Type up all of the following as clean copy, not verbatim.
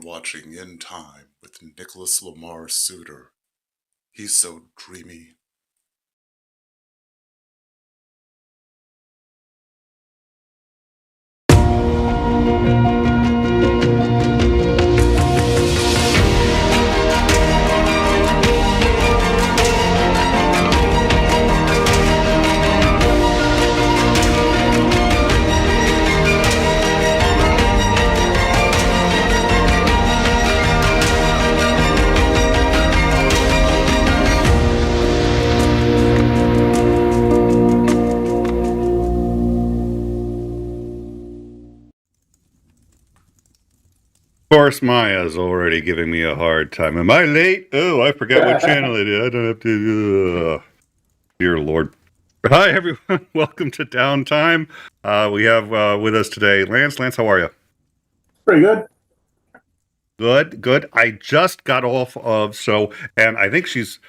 watching In Time with Nicholas Lamar Suter. He's so dreamy. Of course, Maya's already giving me a hard time. Am I late? Oh, I forgot what channel it is. I don't have to. Dear Lord. Hi, everyone. Welcome to Downtime. We have with us today Lance. Lance, how are you? Pretty good. Good. I just got off of and I think she's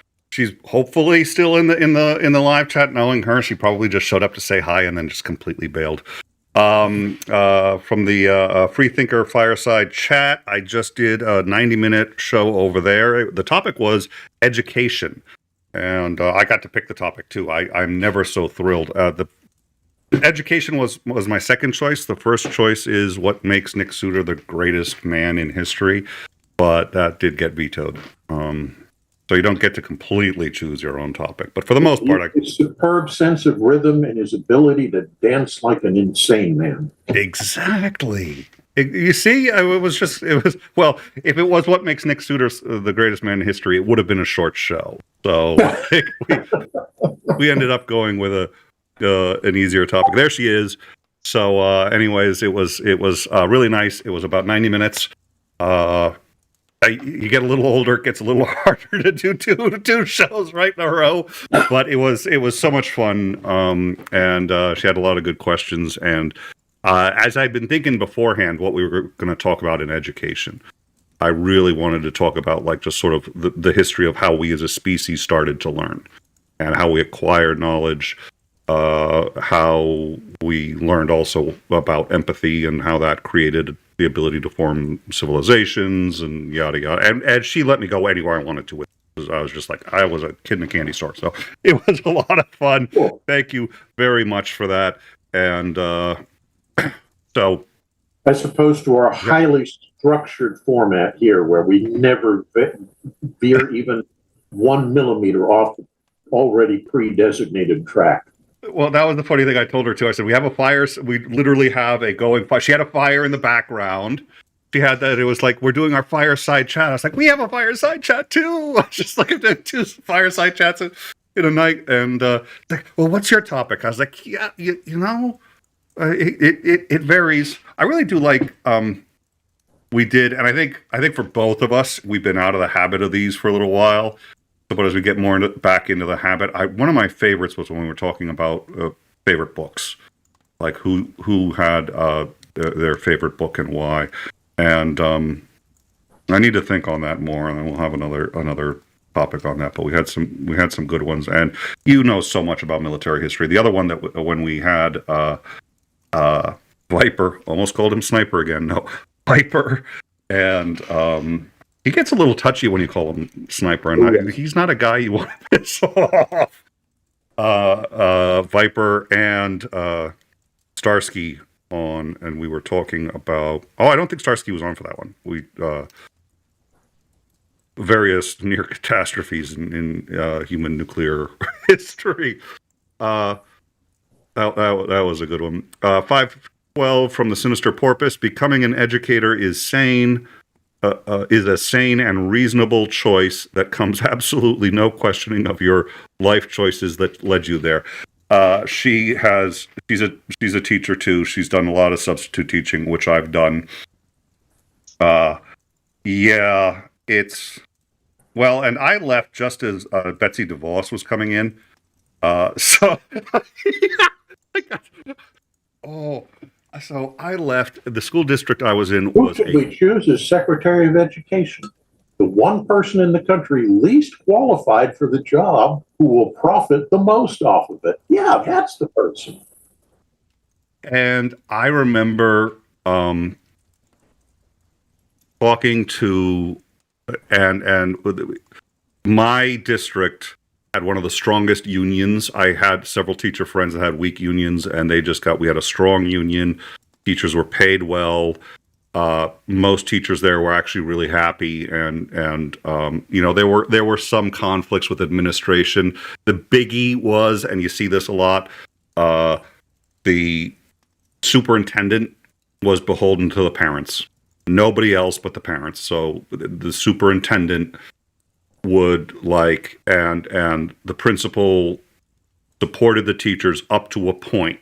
hopefully still in the live chat. Knowing her, she probably just showed up to say hi and then just completely bailed. From the Freethinker Fireside Chat, I just did a 90-minute show over there. The topic was education, and I got to pick the topic too. I'm never so thrilled. The education was my second choice. The first choice is what makes Nick Suter the greatest man in history, but that did get vetoed. So you don't get to completely choose your own topic, but for the most part, his superb sense of rhythm and his ability to dance like an insane man. Exactly. You see, well, if it was what makes Nick Suter the greatest man in history, it would have been a short show. So we ended up going with an easier topic. There she is. So, anyways, it was really nice. It was about 90 minutes. You get a little older, it gets a little harder to do two shows right in a row, but it was so much fun, and she had a lot of good questions. And as I've been thinking beforehand, what we were going to talk about in education, I really wanted to talk about like just sort of the history of how we as a species started to learn, and how we acquired knowledge, how we learned also about empathy and how that created the ability to form civilizations and yada yada. And she let me go anywhere I wanted to with it. I was just like, I was a kid in a candy store. So it was a lot of fun. Cool. Thank you very much for that. And so, as opposed to our highly structured format here, where we never veer even 1 millimeter off the already pre-designated track. Well, that was the funny thing I told her too. I said, we have a fire. We literally have a going fire. She had a fire in the background. She had that. It was like, we're doing our fireside chat. I was like, we have a fireside chat too. I was just like, two fireside chats in a night. And like, well, what's your topic? I was like, yeah, you know, it varies. I really do like, we did. And I think for both of us, we've been out of the habit of these for a little while. But as we get more back into the habit, one of my favorites was when we were talking about favorite books, like who had their favorite book and why. And I need to think on that more, and then we'll have another topic on that. But we had some good ones, and you know so much about military history. The other one that when we had Viper, almost called him Sniper again. No, Viper, and he gets a little touchy when you call him Sniper, and he's not a guy you want to piss off. Viper and Starsky on, and we were talking about. Oh, I don't think Starsky was on for that one. We various near catastrophes in human nuclear history. That was a good one. 512 from the Sinister Porpoise. Becoming an educator is sane. Is a sane and reasonable choice that comes absolutely no questioning of your life choices that led you there. She's a teacher too. She's done a lot of substitute teaching, which I've done. Yeah, it's well, and I left just as Betsy DeVos was coming in. So So I left. The school district I was in Who should we choose as Secretary of Education? The one person in the country least qualified for the job who will profit the most off of it. Yeah, that's the person. And I remember talking to, and my district had one of the strongest unions. I had several teacher friends that had weak unions, and we had a strong union. Teachers were paid well. Most teachers there were actually really happy, and there were some conflicts with administration. The biggie was, and you see this a lot, the superintendent was beholden to the parents. Nobody else but the parents. So the superintendent would and the principal supported the teachers up to a point.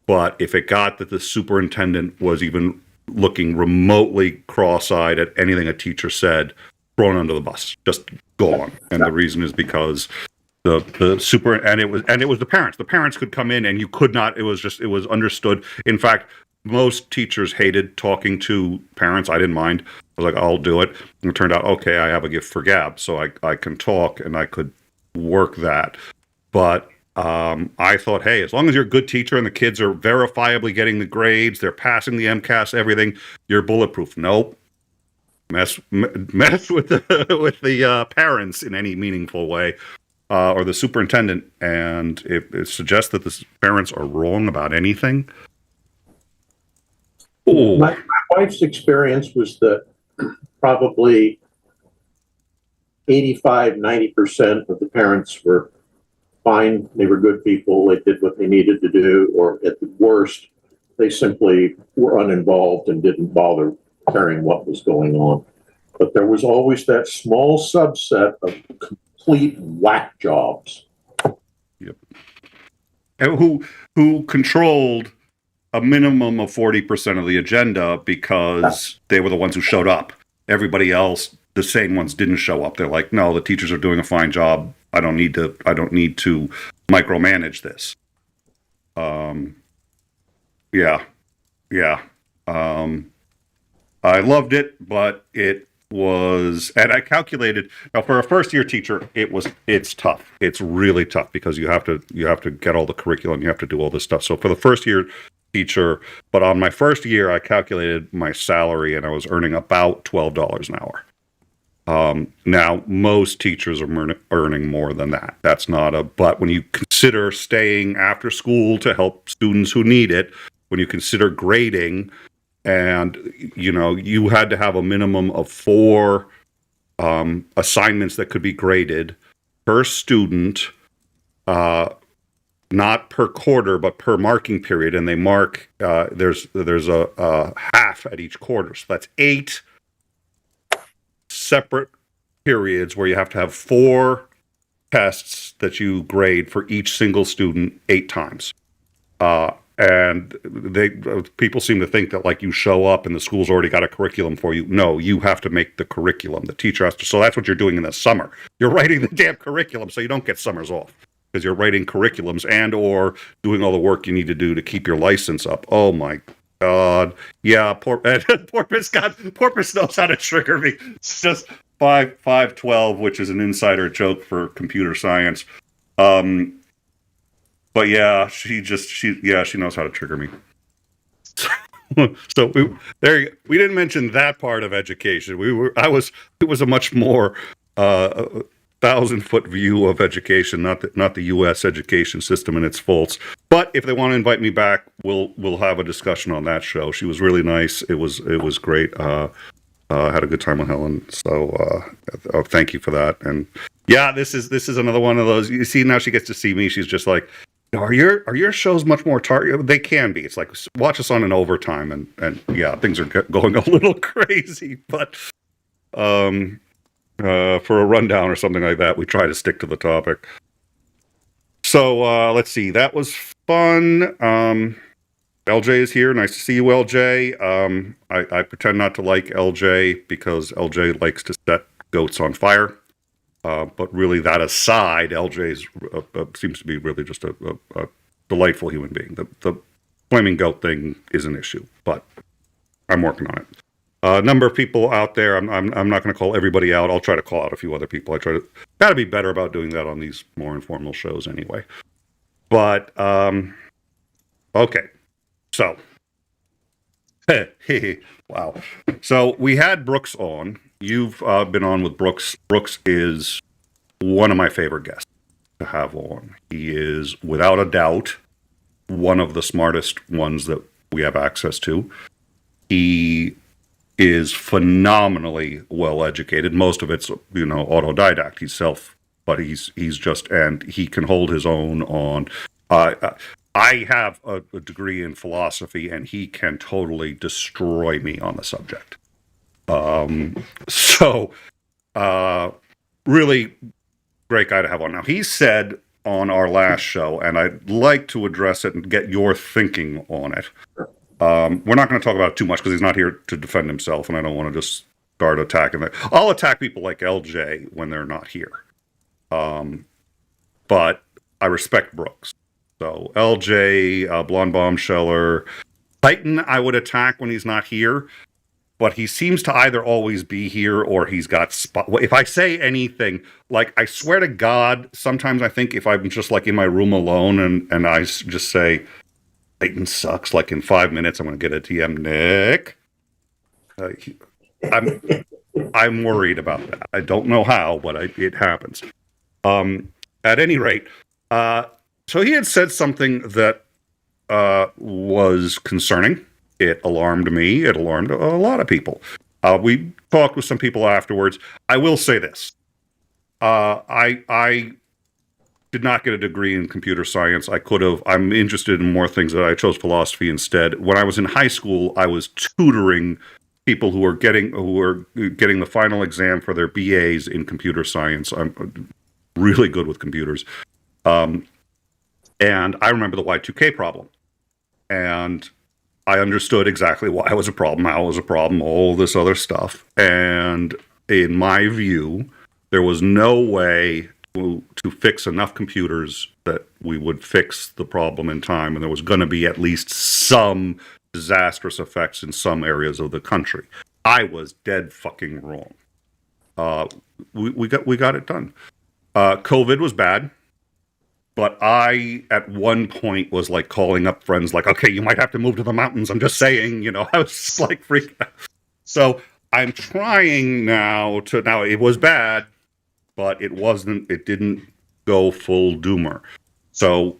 But if it got that the superintendent was even looking remotely cross-eyed at anything a teacher said, thrown under the bus, just gone. And the reason is because the super, and it was the parents. The parents could come in and you could not, it was understood. In fact, most teachers hated talking to parents. I didn't mind. I was like, I'll do it. And it turned out, okay, I have a gift for gab, so I can talk and I could work that. But I thought, hey, as long as you're a good teacher and the kids are verifiably getting the grades, they're passing the MCAS, everything, you're bulletproof. Nope. Mess with the parents in any meaningful way, or the superintendent, and it suggests that the parents are wrong about anything. Ooh. My wife's experience was that probably 85-90% of the parents were fine. They were good people. They did what they needed to do, or at the worst, they simply were uninvolved and didn't bother caring what was going on. But there was always that small subset of complete whack jobs. Yep. And who controlled a minimum of 40% of the agenda because they were the ones who showed up. Everybody else, the same ones, didn't show up. They're like, no, the teachers are doing a fine job. I don't need to micromanage this. I loved it, but it was, and I calculated, now for a first year teacher, it's tough. It's really tough because you have to get all the curriculum, you have to do all this stuff. So for the first year teacher, but on my first year, I calculated my salary and I was earning about $12 an hour. Now most teachers are earning more than that. That's not but when you consider staying after school to help students who need it, when you consider grading, and you had to have a minimum of 4 assignments that could be graded per student, not per quarter, but per marking period, and they mark. There's a half at each quarter, so that's 8 separate periods where you have to have 4 tests that you grade for each single student 8 times. And people seem to think that you show up and the school's already got a curriculum for you. No, you have to make the curriculum. The teacher has to. So that's what you're doing in the summer. You're writing the damn curriculum so you don't get summers off, because you're writing curriculums and or doing all the work you need to do to keep your license up. Oh my God. Yeah, poor Porpoise knows how to trigger me. It's just 512, which is an insider joke for computer science. But yeah, she knows how to trigger me. So we didn't mention that part of education. It was a much more 1,000-foot view of education, not the U.S. education system and its faults. But if they want to invite me back, we'll have a discussion on that show. She was really nice. It was great. Had a good time with Helen. So thank you for that. And yeah, this is another one of those. You see, now she gets to see me. She's just like, Are your shows much more targeted? They can be. It's like, watch us on an overtime, and yeah, things are going a little crazy. But for a rundown or something like that, we try to stick to the topic. So let's see. That was fun. LJ is here. Nice to see you, LJ. I pretend not to like LJ because LJ likes to set goats on fire. But really, that aside, LJ seems to be really just a delightful human being. The flaming goat thing is an issue, but I'm working on it. A number of people out there. I'm not going to call everybody out. I'll try to call out a few other people. I got to be better about doing that on these more informal shows, anyway. But okay, so Wow. So we had Brooks on. You've been on with Brooks. Brooks is one of my favorite guests to have on. He is, without a doubt, one of the smartest ones that we have access to. He is phenomenally well educated. Most of it's, autodidact. But he's just, and he can hold his own on. I have a degree in philosophy, and he can totally destroy me on the subject. Really great guy to have on. Now, he said on our last show, and I'd like to address it and get your thinking on it. We're not going to talk about it too much because he's not here to defend himself, and I don't want to just start attacking them. I'll attack people like LJ when they're not here. But I respect Brooks. So LJ, Blonde Bombsheller, Titan, I would attack when he's not here. But he seems to either always be here or he's got if I say anything, like, I swear to God, sometimes I think if I'm just like in my room alone and I just say, Titan sucks, like in 5 minutes, I'm going to get a TM, Nick. I'm worried about that. I don't know how, but it happens. At any rate, so he had said something that was concerning. It alarmed me. It alarmed a lot of people. We talked with some people afterwards. I will say this. I did not get a degree in computer science. I could have. I'm interested in more things. That I chose philosophy instead. When I was in high school, I was tutoring people who were getting the final exam for their BAs in computer science. I'm really good with computers. And I remember the Y2K problem. And I understood exactly why it was a problem, how it was a problem, all this other stuff. And in my view, there was no way to fix enough computers that we would fix the problem in time. And there was going to be at least some disastrous effects in some areas of the country. I was dead fucking wrong. We got it done. COVID was bad. But I, at one point, was like calling up friends like, okay, you might have to move to the mountains. I'm just saying, I was just like freaking out. So I'm trying now it was bad, but it didn't go full doomer. So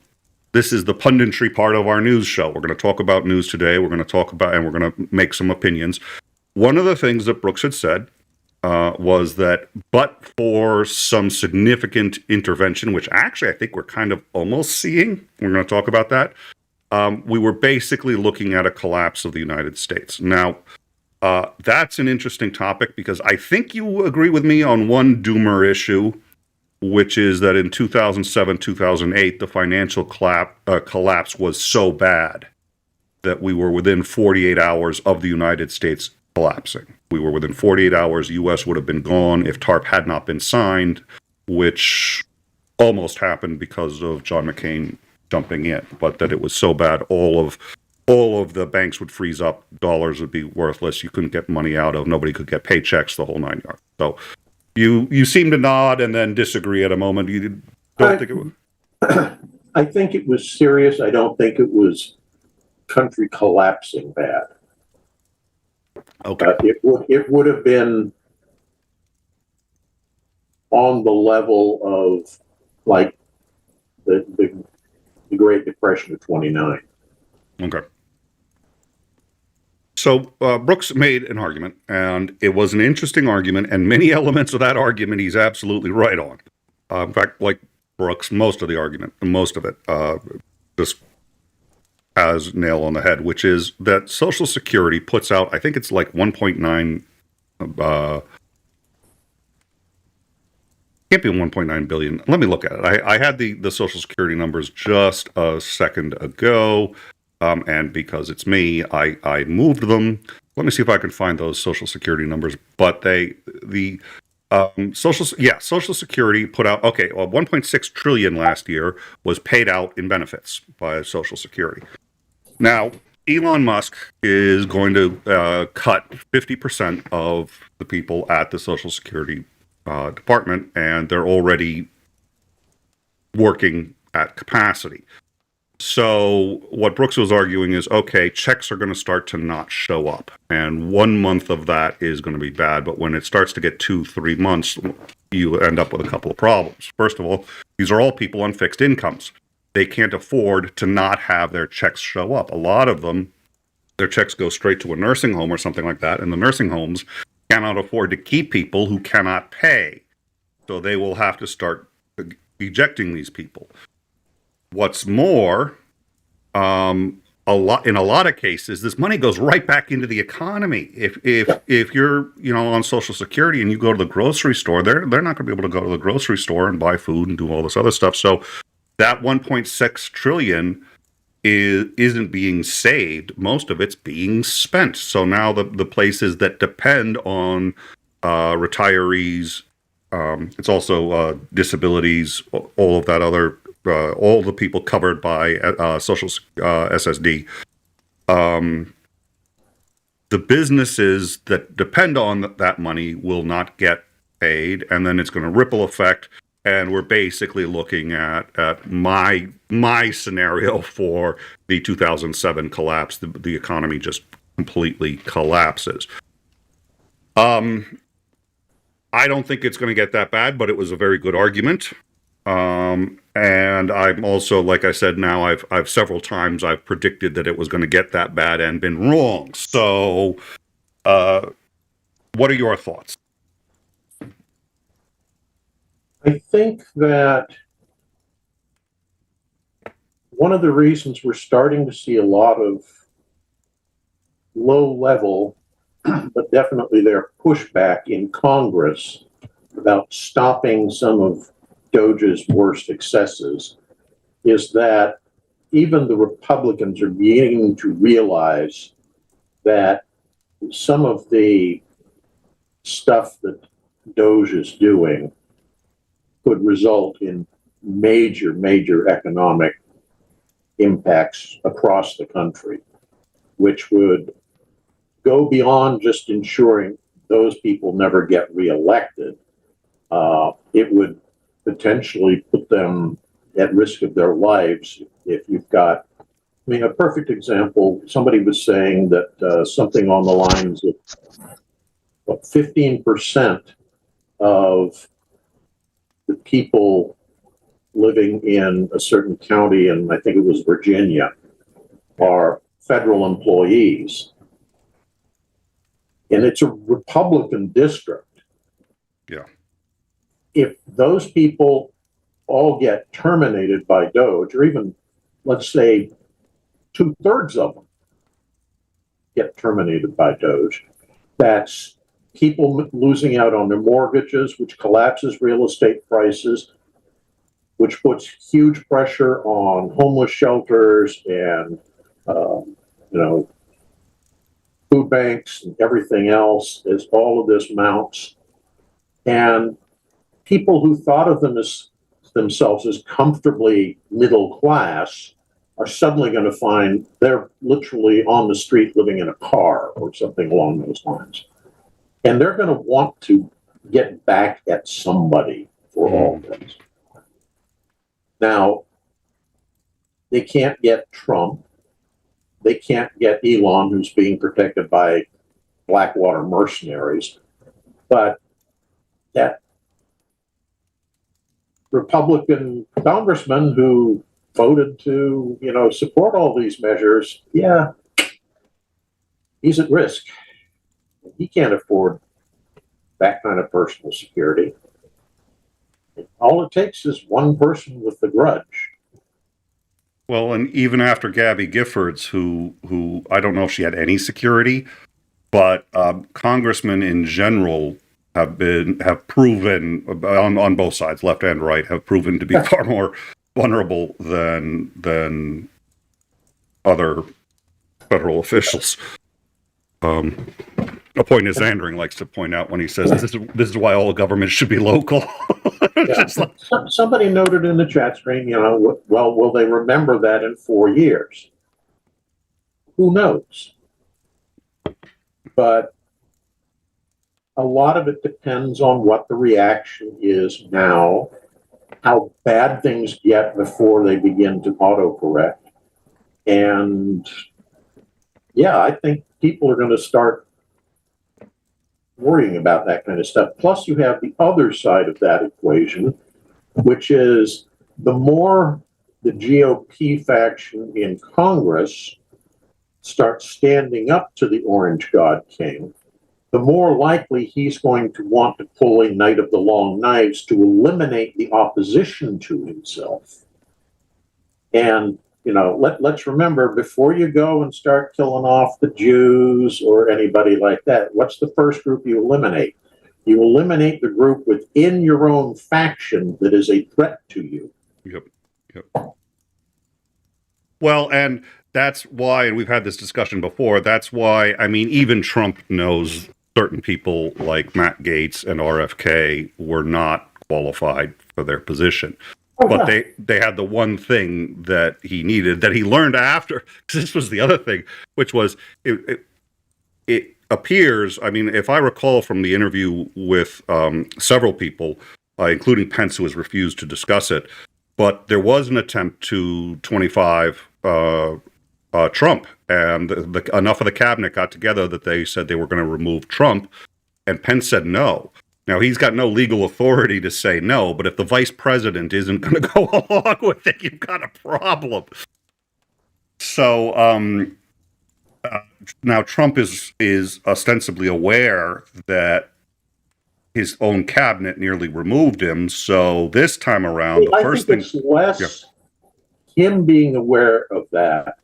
this is the punditry part of our news show. We're going to talk about news today. We're going to talk about, and we're going to make some opinions. One of the things that Brooks had said was that, but for some significant intervention, which actually I think we're kind of almost seeing, we're going to talk about that, we were basically looking at a collapse of the United States. Now, that's an interesting topic because I think you agree with me on one doomer issue, which is that in 2007, 2008, the financial collapse was so bad that we were within 48 hours of the United States collapsing. We were within 48 hours. U.S. would have been gone if TARP had not been signed, which almost happened because of John McCain jumping in. But that it was so bad, all of the banks would freeze up. Dollars would be worthless. You couldn't get money out of. Nobody could get paychecks. The whole 9 yards. So you seem to nod and then disagree at a moment. You don't think it was? I think it was serious. I don't think it was country collapsing bad. Okay. It would have been on the level of like the Great Depression of '29. Okay. So Brooks made an argument, and it was an interesting argument, and many elements of that argument he's absolutely right on. In fact, like Brooks, most of it just has nail on the head, which is that Social Security puts out, I think it's like 1.9, can't be 1.9 billion. Let me look at it. I had the Social Security numbers just a second ago, and because it's me, I moved them. Let me see if I can find those Social Security numbers. But Social Security put out, 1.6 trillion last year was paid out in benefits by Social Security. Now, Elon Musk is going to cut 50% of the people at the Social Security department, and they're already working at capacity. So what Brooks was arguing is, okay, checks are going to start to not show up. And 1 month of that is going to be bad. But when it starts to get 2-3 months, you end up with a couple of problems. First of all, these are all people on fixed incomes. They can't afford to not have their checks show up. A lot of them, their checks go straight to a nursing home or something like that. And the nursing homes cannot afford to keep people who cannot pay. So they will have to start ejecting these people. What's more, in a lot of cases, this money goes right back into the economy. If you're on Social Security and you go to the grocery store, they're not going to be able to go to the grocery store and buy food and do all this other stuff. So that 1.6 trillion isn't being saved. Most of it's being spent. So now the places that depend on retirees, it's also disabilities, all of that other. All the people covered by social SSD. The businesses that depend on that money will not get paid, and then it's going to ripple effect. And we're basically looking at my scenario for the 2007 collapse. The economy just completely collapses. I don't think it's going to get that bad, but it was a very good argument. And I'm also, like I said, now I've several times I've predicted that it was going to get that bad and been wrong. So, what are your thoughts? I think that one of the reasons we're starting to see a lot of low level, but definitely their pushback in Congress about stopping some of Doge's worst excesses is that even the Republicans are beginning to realize that some of the stuff that Doge is doing could result in major economic impacts across the country, which would go beyond just ensuring those people never get reelected. It would potentially put them at risk of their lives if you've got, a perfect example, somebody was saying that something on the lines of 15% of the people living in a certain county, and I think it was Virginia, are federal employees. And it's a Republican district. Yeah. If those people all get terminated by Doge, or even, let's say, 2/3 of them get terminated by Doge, that's people losing out on their mortgages, which collapses real estate prices, which puts huge pressure on homeless shelters and, food banks and everything else as all of this mounts. And people who thought of themselves as comfortably middle class are suddenly going to find they're literally on the street living in a car or something along those lines. And they're going to want to get back at somebody for all this. Now, they can't get Trump. They can't get Elon, who's being protected by Blackwater mercenaries. But that Republican congressman who voted to, support all these measures, yeah, he's at risk. He can't afford that kind of personal security. All it takes is one person with the grudge. Well, and even after Gabby Giffords, who I don't know if she had any security, but congressmen in general have proven on both sides, left and right, have proven to be far more vulnerable than other federal officials. A point is Zandring likes to point out when he says this is why all government should be local. Yeah. Somebody noted in the chat screen, well, will they remember that in 4 years? Who knows? But a lot of it depends on what the reaction is now, how bad things get before they begin to autocorrect. And yeah, I think people are going to start worrying about that kind of stuff. Plus, you have the other side of that equation, which is the more the GOP faction in Congress starts standing up to the Orange God King, the more likely he's going to want to pull a Knight of the Long Knives to eliminate the opposition to himself. And, you know, let's remember, before you go and start killing off the Jews or anybody like that, what's the first group you eliminate? You eliminate the group within your own faction that is a threat to you. Yep. Well, and that's why, and we've had this discussion before, that's why, I mean, even Trump knows certain people like Matt Gaetz and RFK were not qualified for their position. But they had the one thing that he needed, that he learned after. This was the other thing, which was it appears, I mean, if I recall from the interview with several people, including Pence, who has refused to discuss it, but there was an attempt to 25 Trump, and enough of the cabinet got together that they said they were going to remove Trump, and Pence said no. Now, he's got no legal authority to say no, but if the vice president isn't going to go along with it, you've got a problem. So now Trump is ostensibly aware that his own cabinet nearly removed him. So this time around, the first thing... it's less him being aware of that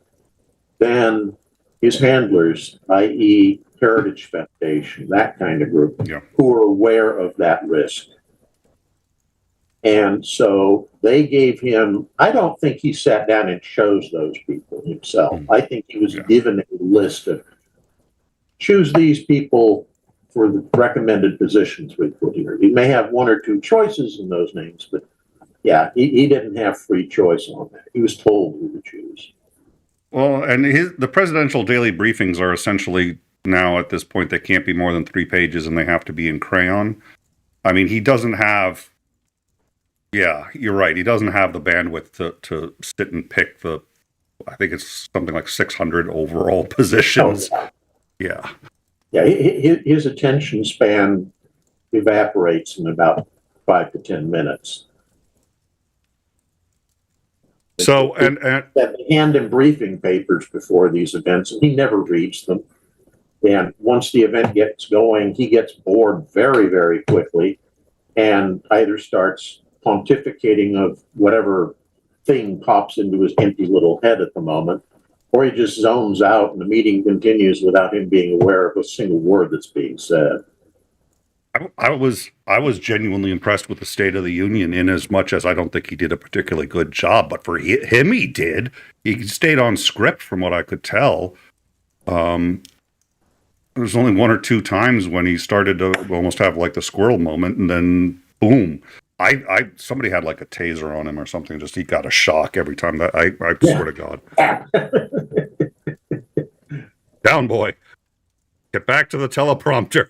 than his handlers, i.e., Heritage Foundation, that kind of group, who are aware of that risk. And so they gave him, I don't think he sat down and chose those people himself. I think he was given a list of, choose these people for the recommended positions we put here. He may have one or two choices in those names, but yeah, he didn't have free choice on that. He was told who to choose. Well, and the presidential daily briefings are essentially, now at this point, they can't be more than 3 pages and they have to be in crayon. I mean, he doesn't have, yeah, you're right. He doesn't have the bandwidth to sit and pick I think it's something like 600 overall positions. Oh, yeah. Yeah, his attention span evaporates in about 5 to 10 minutes. So, and hand him briefing papers before these events, and he never reads them. And once the event gets going, he gets bored very, very quickly and either starts pontificating of whatever thing pops into his empty little head at the moment, or he just zones out and the meeting continues without him being aware of a single word that's being said. I was genuinely impressed with the State of the Union, in as much as I don't think he did a particularly good job, but for him, he did. He stayed on script from what I could tell. There's only 1 or 2 times when he started to almost have like the squirrel moment, and then boom. Somebody had like a taser on him or something. Just he got a shock every time. That I swear to God. Down, boy. Get back to the teleprompter.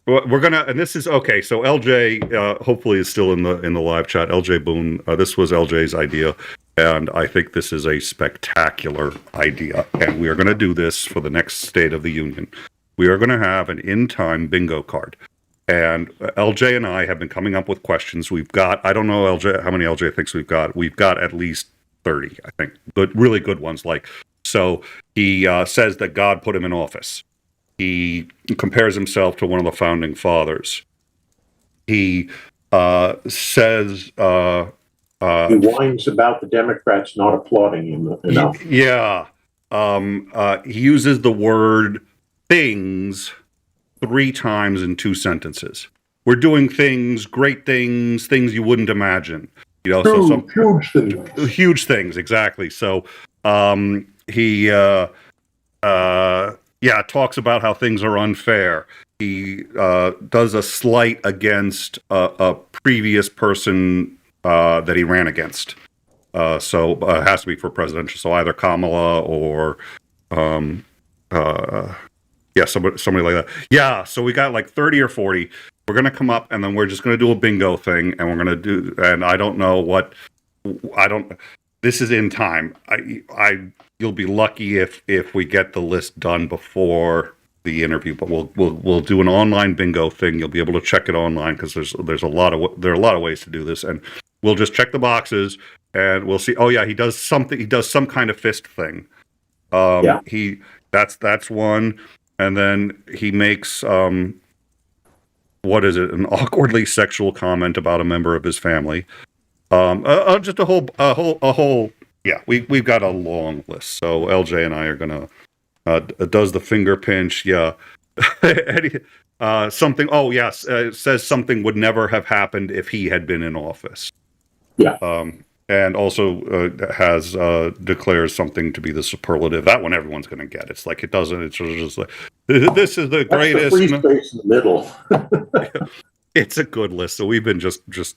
We're gonna, and this is okay. So LJ, hopefully, is still in the live chat. LJ Boone. This was LJ's idea, and I think this is a spectacular idea. And we are going to do this for the next State of the Union. We are going to have an in-time bingo card. And LJ and I have been coming up with questions. We've got, I don't know LJ, how many LJ thinks we've got. We've got at least 30, I think. Good, really good ones. Like, so he says that God put him in office. He compares himself to one of the founding fathers. He says... he whines about the Democrats not applauding him enough. Yeah. He uses the word things 3 times in 2 sentences. We're doing things, great things, things you wouldn't imagine. You know, huge things. Huge things, exactly. So he talks about how things are unfair. He does a slight against a previous person that he ran against. So it has to be for presidential. So either Kamala or somebody like that. Yeah, so we got like 30 or 40. We're going to come up, and then we're just going to do a bingo thing, and we're going to do, and I don't know what I don't. This is in time. You'll be lucky if we get the list done before the interview, but we'll do an online bingo thing. You'll be able to check it online because there are a lot of ways to do this, and we'll just check the boxes and we'll see. Oh yeah, he does something. He does some kind of fist thing. Yeah. That's one, and then he makes what is it? An awkwardly sexual comment about a member of his family. Just a whole. Yeah, we've got a long list. So LJ and I are gonna does the finger pinch. Yeah, something. Oh yes, it says something would never have happened if he had been in office. Yeah. And also declares something to be the superlative. That one everyone's going to get. It's like it doesn't. It's just like this is the greatest. That's the free space in the middle. It's a good list. So we've been just. This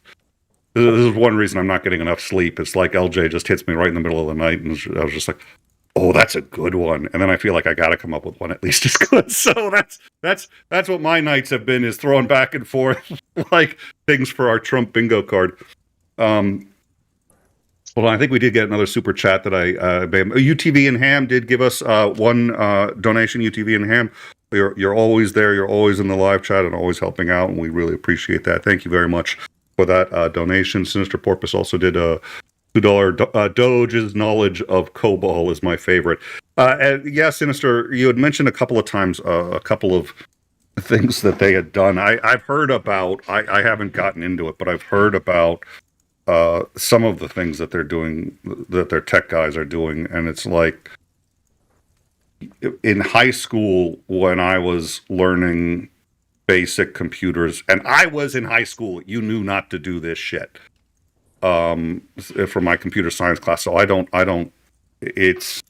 is one reason I'm not getting enough sleep. It's like LJ just hits me right in the middle of the night, and I was just like, "Oh, that's a good one." And then I feel like I got to come up with one at least as good. So that's what my nights have been, is throwing back and forth like things for our Trump bingo card. Well, I think we did get another super chat that UTV and Ham did give us one donation. UTV and Ham, you're always there. You're always in the live chat and always helping out, and we really appreciate that. Thank you very much for that donation. Sinister Porpoise also did a $2 Doge's knowledge of COBOL is my favorite. And yeah, Sinister, you had mentioned a couple of times a couple of things that they had done. I've heard about. I haven't gotten into it, but I've heard about some of the things that they're doing, that their tech guys are doing, and it's like in high school when I was learning basic computers, and I was in high school, you knew not to do this shit for my computer science class. So I don't it's,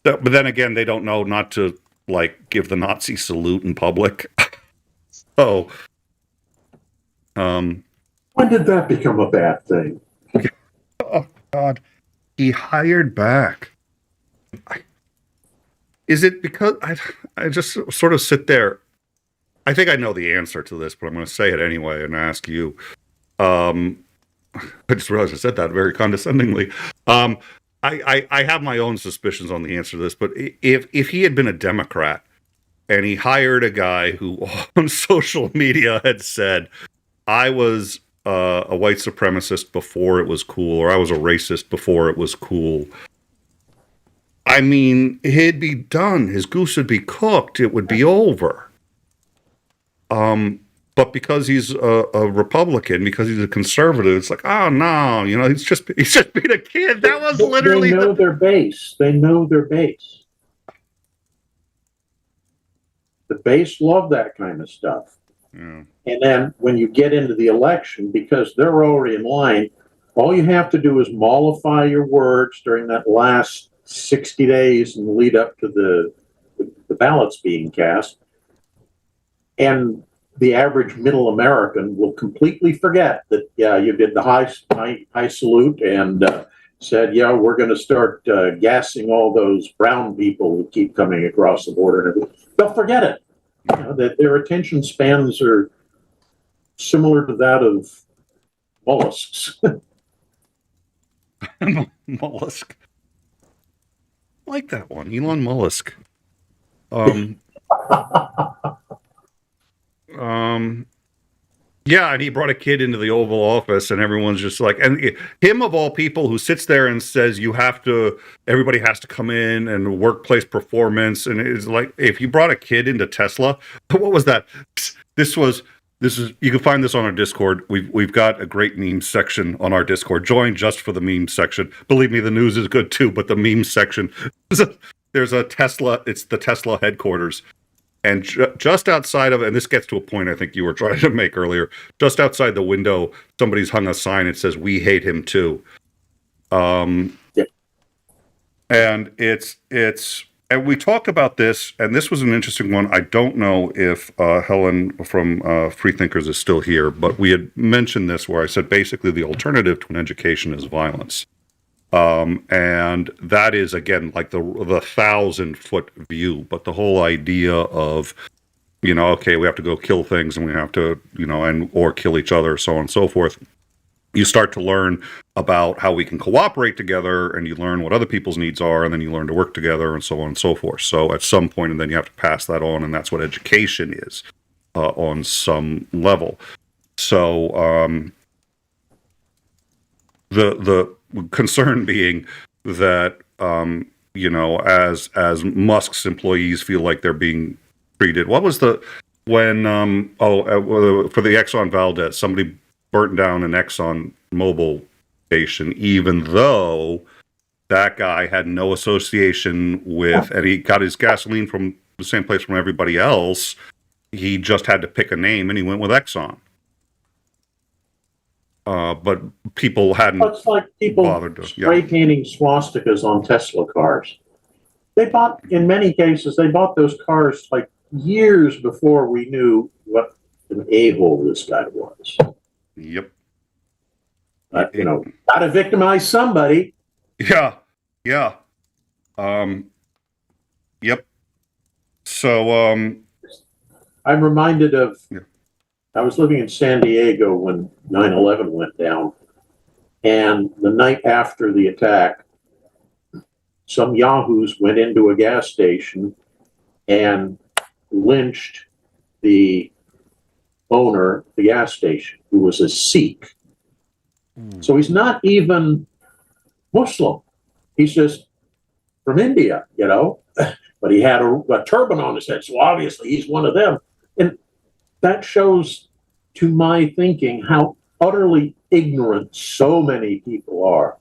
but then again, they don't know not to like give the Nazi salute in public. So when did that become a bad thing? Oh God, he hired back. Is it because I just sort of sit there? I think I know the answer to this, but I'm going to say it anyway and ask you. I just realized I said that very condescendingly. I have my own suspicions on the answer to this, but if he had been a Democrat and he hired a guy who on social media had said, I was a white supremacist before it was cool, or I was a racist before it was cool, I mean, he'd be done. His goose would be cooked. It would be over. But because he's a Republican, because he's a conservative, it's like, oh no, he's just being a kid. That was literally. They know their base. They know their base. The base love that kind of stuff. Yeah. And then when you get into the election, because they're already in line, all you have to do is mollify your words during that last 60 days in the lead up to the ballots being cast. And the average middle American will completely forget that, yeah, you did the high salute and said, yeah, we're going to start gassing all those brown people who keep coming across the border. And they'll forget it. That their attention spans are similar to that of mollusks. Mollusk. I like that one. Elon Mollusk. Yeah, and he brought a kid into the Oval Office, and everyone's just like, and him of all people who sits there and says everybody has to come in and workplace performance, and it's like, if you brought a kid into Tesla, what was that? This is, you can find this on our Discord. We've got a great meme section on our Discord. Join just for the meme section. Believe me, the news is good too, but the meme section, there's a Tesla, it's the Tesla headquarters. And just outside of it, and this gets to a point I think you were trying to make earlier, just outside the window, somebody's hung a sign that says, "We hate him too." Yeah. And and we talked about this, and this was an interesting one. I don't know if Helen from Freethinkers is still here, but we had mentioned this where I said basically the alternative to an education is violence. And that is, again, like the 1,000-foot view, but the whole idea of, okay, we have to go kill things and we have to, or kill each other, so on and so forth. you start to learn about how we can cooperate together, and you learn what other people's needs are, and then you learn to work together, and so on and so forth. So at some point, and then you have to pass that on, and that's what education is on some level. So the concern being that as Musk's employees feel like they're being treated. What was for the Exxon Valdez, somebody burnt down an Exxon Mobil station, even though that guy had no association with, and he got his gasoline from the same place from everybody else. He just had to pick a name, and he went with Exxon. But people hadn't. It's like people spray painting swastikas on Tesla cars. In many cases, they bought those cars like years before we knew what an a-hole this guy was. Yep. Gotta victimize somebody. Yeah. Yep. So, I'm reminded of, I was living in San Diego when 9/11 went down. And the night after the attack, some yahoos went into a gas station and lynched the owner of the gas station, who was a Sikh. So he's not even Muslim. He's just from India, but he had a turban on his head. So obviously he's one of them. And that shows, to my thinking, how utterly ignorant so many people are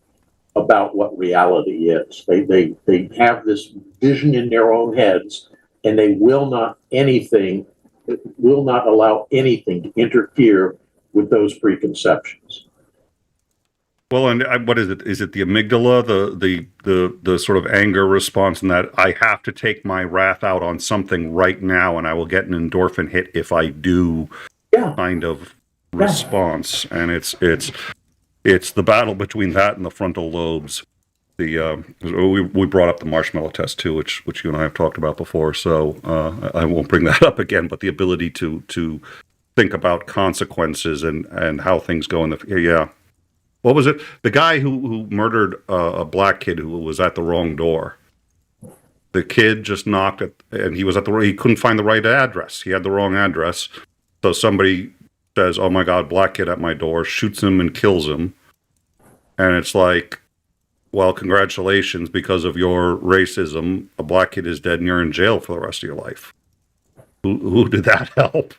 about what reality is. They have this vision in their own heads, and they will not allow anything to interfere with those preconceptions. Well, and what is it? Is it the amygdala, the sort of anger response, in that I have to take my wrath out on something right now, and I will get an endorphin hit if I do, kind of response. And it's the battle between that and the frontal lobes. We brought up the marshmallow test too, which you and I have talked about before. So I won't bring that up again. But the ability to think about consequences and how things go in the What was it? The guy who murdered a black kid who was at the wrong door. The kid just knocked and he was he couldn't find the right address. He had the wrong address. So somebody says, "Oh my God, black kid at my door," shoots him and kills him. And it's like, well, congratulations, because of your racism, a black kid is dead and you're in jail for the rest of your life. Who did that help?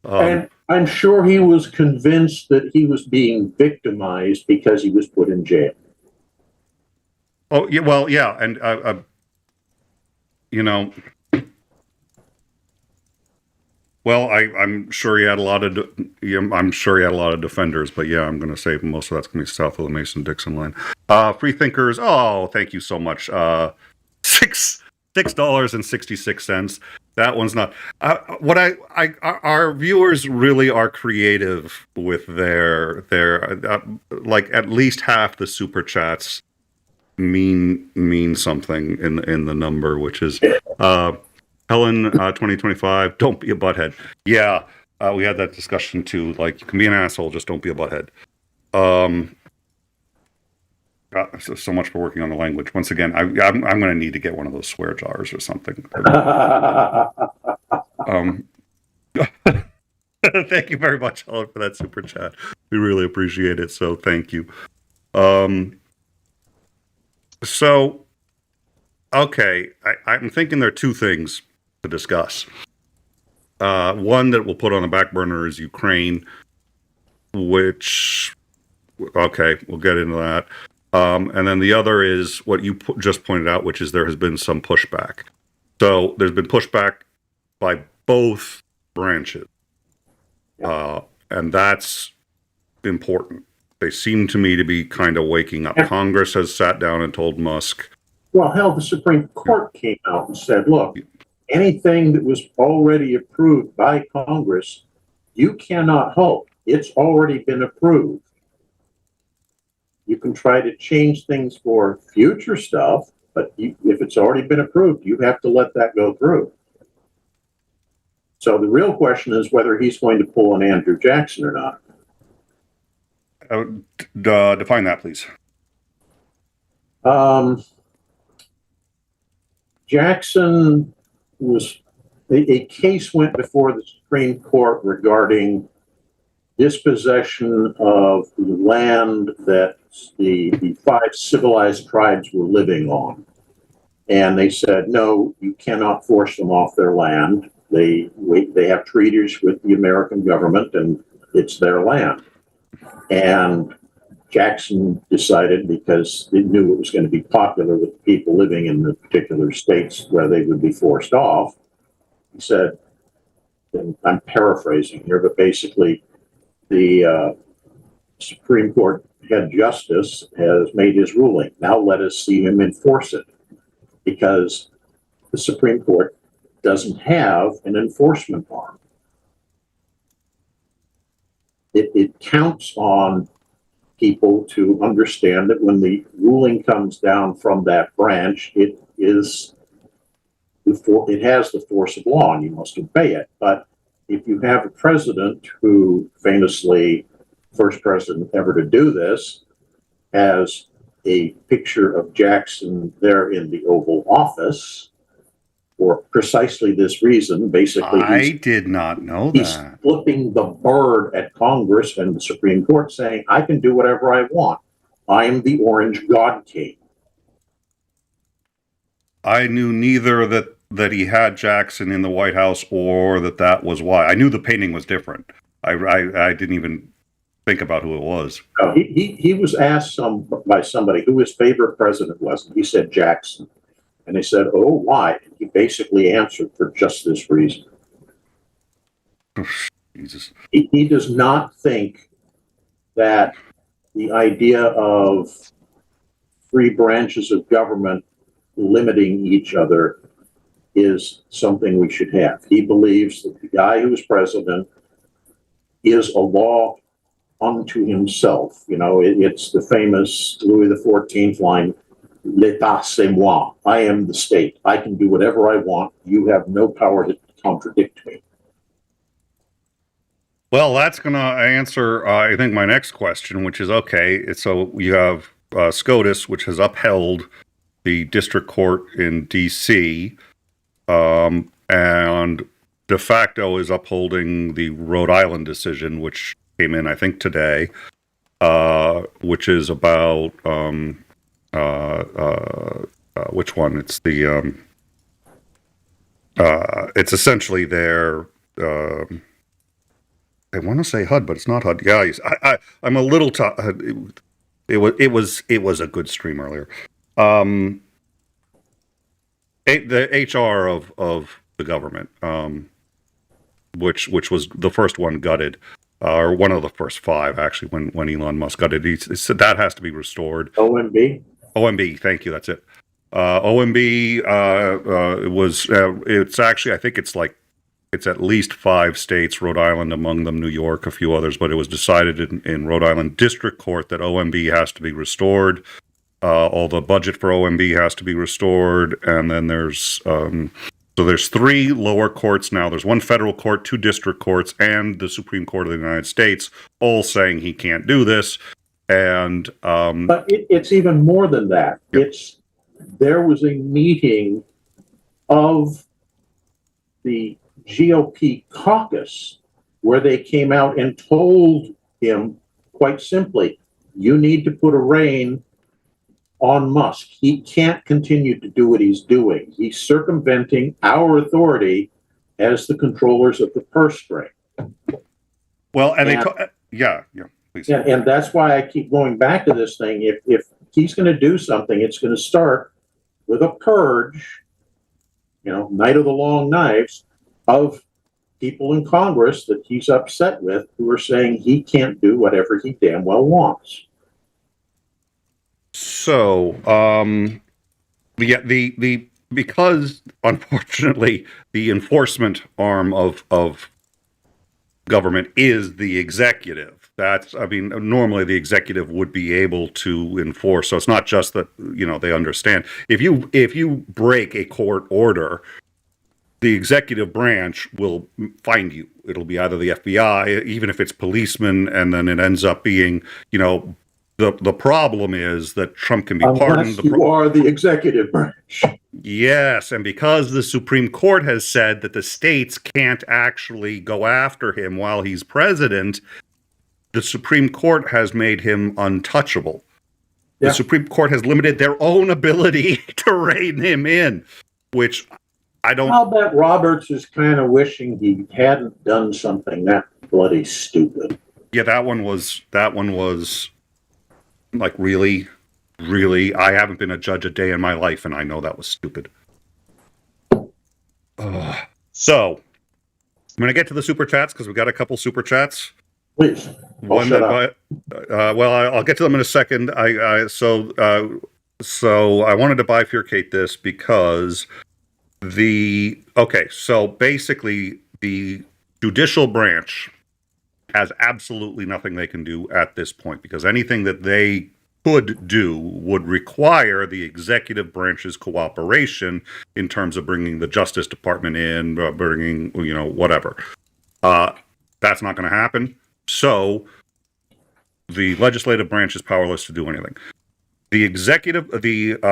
And I'm sure he was convinced that he was being victimized because he was put in jail. Oh, yeah, well, yeah, and well, I'm sure he had a lot of defenders, but yeah, I'm going to say most of that's going to be south of the Mason-Dixon line. Free thinkers, oh, thank you so much. $6.66. That one's not. Our viewers really are creative with their like at least half the super chats mean something in the number, which is Helen 2025. Don't be a butthead. Yeah, we had that discussion too. Like, you can be an asshole, just don't be a butthead. So much for working on the language. Once again, I'm going to need to get one of those swear jars or something. Thank you very much, Helen, for that super chat. We really appreciate it. So thank you. So, okay, I'm thinking there are two things to discuss. One that we'll put on the back burner is Ukraine, which, okay, we'll get into that. And then the other is what you just pointed out, which is there has been some pushback. So there's been pushback by both branches. And that's important. They seem to me to be kind of waking up. Congress has sat down and told Musk. Well, hell, the Supreme Court came out and said, look, anything that was already approved by Congress, you cannot halt. It's already been approved. You can try to change things for future stuff, but if it's already been approved, you have to let that go through. So the real question is whether he's going to pull an Andrew Jackson or not. Define that, please. Jackson was a case went before the Supreme Court regarding dispossession of the land that the five civilized tribes were living on. And they said, no, you cannot force them off their land. They have treaties with the American government, and it's their land. And Jackson decided, because they knew it was going to be popular with the people living in the particular states where they would be forced off, he said, and I'm paraphrasing here, but basically the Supreme Court head justice has made his ruling. Now let us see him enforce it, because the Supreme Court doesn't have an enforcement arm. It counts on people to understand that when the ruling comes down from that branch, it has the force of law and you must obey it. But if you have a president who famously, first president ever to do this, has a picture of Jackson there in the Oval Office for precisely this reason, basically. I did not know he's that. flipping the bird at Congress and the Supreme Court, saying, I can do whatever I want. I am the Orange God King. I knew neither that he had Jackson in the White House or that was why. I knew the painting was different. I didn't even think about who it was. No, he was asked by somebody who his favorite president was, and he said Jackson. And they said, oh, why? And he basically answered, for just this reason. Jesus. He does not think that the idea of three branches of government limiting each other is something we should have. He believes that the guy who is president is a law unto himself. You know, it's the famous Louis XIV line, l'État c'est moi. I am the state. I can do whatever I want. You have no power to contradict me. Well, that's going to answer, I think, my next question, which is, okay, so you have SCOTUS, which has upheld the district court in D.C., and de facto is upholding the Rhode Island decision, which came in, I think, today, which is about, which one? It's the, it's essentially their, I want to say HUD, but it's not HUD. Yeah, I'm a little. It was a good stream earlier. The HR of the government, which was the first one gutted, or one of the first five actually. When Elon Musk gutted, he said that has to be restored. OMB, thank you. That's it. OMB it's actually, I think it's at least 5 states, Rhode Island among them, New York, a few others, but it was decided in Rhode Island District Court that OMB has to be restored. All the budget for OMB has to be restored, and then there's 3 lower courts now. There's 1 federal court, 2 district courts, and the Supreme Court of the United States, all saying he can't do this. And but it's even more than that. Yep. There was a meeting of the GOP caucus where they came out and told him quite simply, you need to put a rein on Musk. He can't continue to do what he's doing. He's circumventing our authority as the controllers of the purse string. Well, and yeah, please. Yeah, and that's why I keep going back to this thing. If he's going to do something, it's going to start with a purge, night of the long knives, of people in Congress that he's upset with who are saying he can't do whatever he damn well wants. So, because unfortunately the enforcement arm of government is the executive. Normally the executive would be able to enforce. So it's not just that, they understand. If you break a court order, the executive branch will find you. It'll be either the FBI, even if it's policemen, and then it ends up being, the problem is that Trump can be pardoned. Unless you are the executive branch. Yes, and because the Supreme Court has said that the states can't actually go after him while he's president, the Supreme Court has made him untouchable. Yeah. The Supreme Court has limited their own ability to rein him in, which I don't... I'll bet Roberts is kind of wishing he hadn't done something that bloody stupid. Yeah, that one was like, really, I haven't been a judge a day in my life, and I know that was stupid. So, I'm going to get to the super chats, because we got a couple super chats. Please. I'll get to them in a second. So I wanted to bifurcate this because so basically the judicial branch has absolutely nothing they can do at this point, because anything that they could do would require the executive branch's cooperation in terms of bringing the Justice Department in, bringing, whatever. That's not going to happen. So the legislative branch is powerless to do anything. The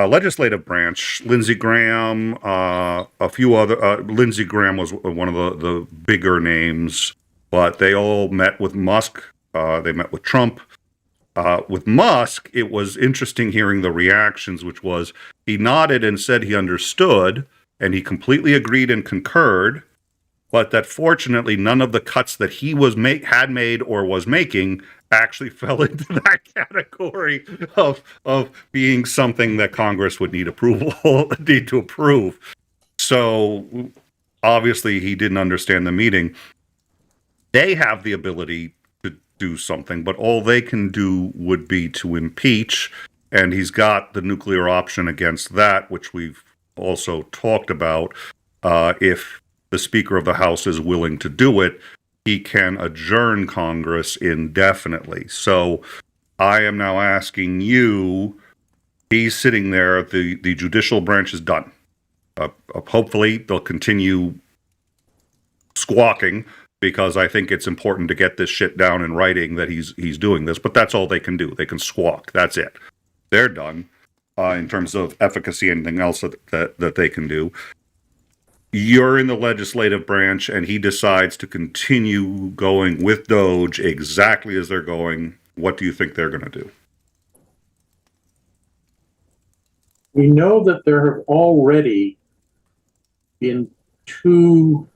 legislative branch, Lindsey Graham, a few other, Lindsey Graham was one of the bigger names, but they all met with Musk. They met with Trump. With Musk, it was interesting hearing the reactions, which was he nodded and said he understood, and he completely agreed and concurred, but that fortunately none of the cuts that he had made or was making actually fell into that category of being something that Congress would need to approve. So obviously he didn't understand the meeting. They have the ability to do something, but all they can do would be to impeach, and he's got the nuclear option against that, which we've also talked about. If the Speaker of the House is willing to do it, he can adjourn Congress indefinitely. So I am now asking you, he's sitting there, the judicial branch is done. Hopefully they'll continue squawking, because I think it's important to get this shit down in writing that he's doing this, but that's all they can do. They can squawk. That's it. They're done. In terms of efficacy, anything else that they can do. You're in the legislative branch, and he decides to continue going with Doge exactly as they're going. What do you think they're going to do? We know that there have already been 2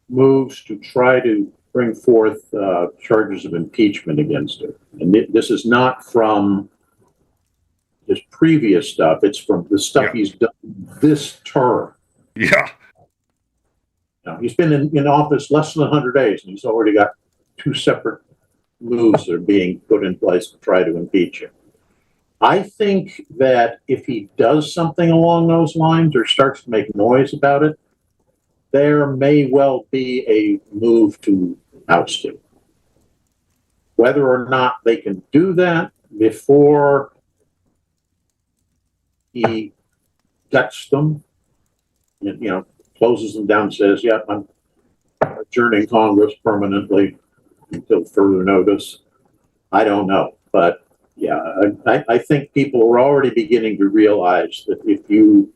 moves to try to bring forth charges of impeachment against him. And this is not from his previous stuff. It's from the stuff he's done this term. Yeah. Now, he's been in office less than 100 days, and he's already got 2 separate moves that are being put in place to try to impeach him. I think that if he does something along those lines or starts to make noise about it, there may well be a move to oust him. Whether or not they can do that before he guts them, closes them down and says, "Yeah, I'm adjourning Congress permanently until further notice." I don't know. But yeah, I think people are already beginning to realize that if you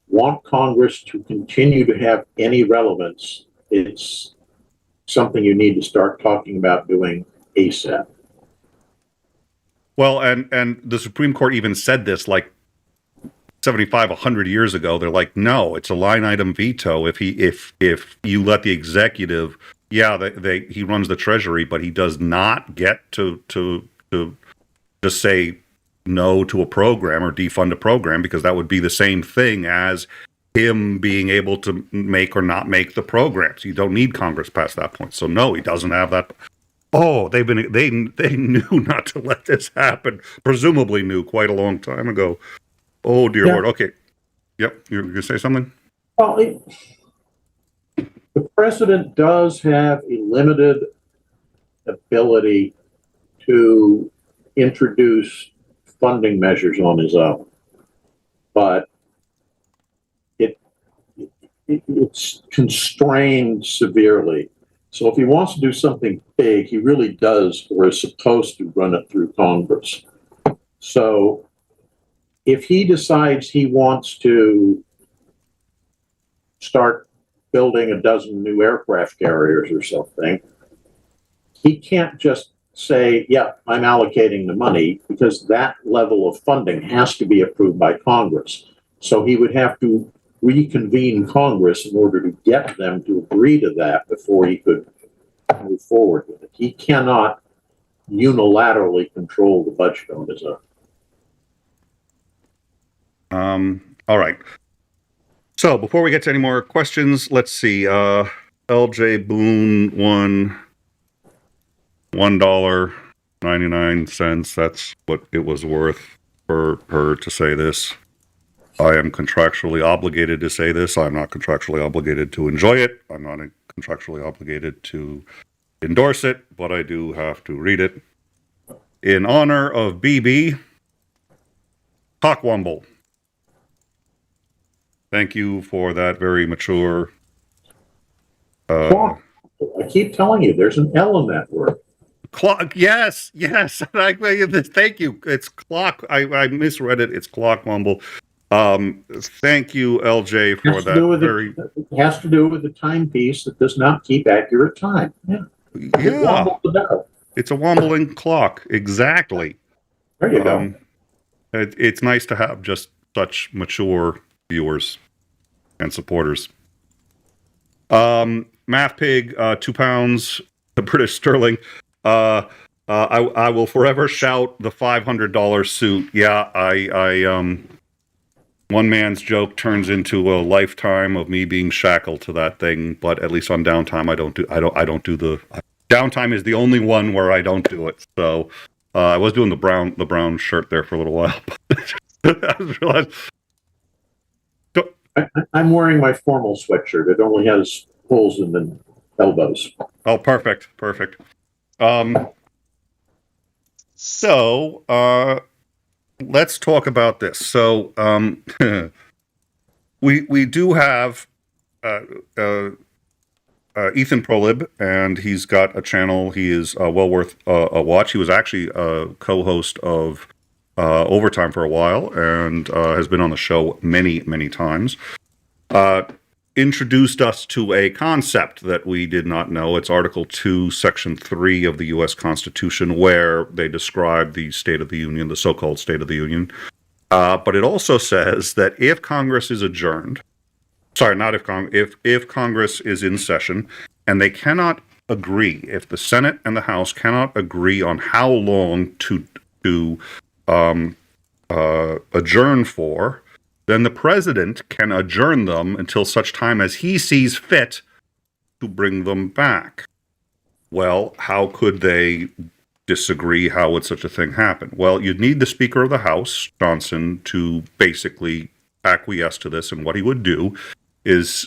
want Congress to continue to have any relevance, it's something you need to start talking about doing ASAP. Well, and the Supreme Court even said this like 75, 100 years ago. They're like, no, it's a line item veto. If you let the executive, he runs the Treasury, but he does not get to just say no to a program or defund a program, because that would be the same thing as him being able to make or not make the programs. You don't need Congress past that point. So no, he doesn't have that. Oh, they knew not to let this happen. Presumably knew quite a long time ago. Oh dear Lord. Okay. Yep. You're going to say something? Well, the president does have a limited ability to introduce funding measures on his own, but it's constrained severely. So if he wants to do something big, he really does or is supposed to run it through Congress. So if he decides he wants to start building a dozen new aircraft carriers or something, he can't just say, yeah, I'm allocating the money, because that level of funding has to be approved by Congress. So he would have to reconvene Congress in order to get them to agree to that before he could move forward with it. He cannot unilaterally control the budget on his own. All right. So before we get to any more questions, let's see. LJ Boone won $1.99. That's what it was worth for her to say this. I am contractually obligated to say this. I'm not contractually obligated to enjoy it. I'm not contractually obligated to endorse it, but I do have to read it. In honor of BB, Cockwomble. Thank you for that very mature. I keep telling you, there's an L in that word. Clock. Yes. Thank you. It's clock. I misread it. It's Cockwomble. Thank you, LJ, for that. It has to do with the timepiece that does not keep accurate time. Yeah. It's a wombling clock. Exactly. There you go. It's nice to have just such mature viewers and supporters. Math Pig, £2, the British sterling. I will forever shout the $500 suit. Yeah, I one man's joke turns into a lifetime of me being shackled to that thing. But at least on downtime, I don't do the downtime is the only one where I don't do it. So I was doing the brown shirt there for a little while. But I just realized. I'm wearing my formal sweatshirt. It only has holes in the elbows. Oh, perfect. So let's talk about this. So we do have Ethan Prolib, and he's got a channel. He is well worth a watch. He was actually a co-host of Overtime for a while, and has been on the show many times. Introduced us to a concept that we did not know. It's Article 2, Section 3 of the U.S. Constitution, where they describe the State of the Union, the so-called State of the Union. But it also says that if Congress is adjourned, if Congress is in session and they cannot agree, if the Senate and the House cannot agree on how long to adjourn for, then the president can adjourn them until such time as he sees fit to bring them back. Well, how could they disagree? How would such a thing happen? Well, you'd need the Speaker of the House, Johnson, to basically acquiesce to this, and what he would do is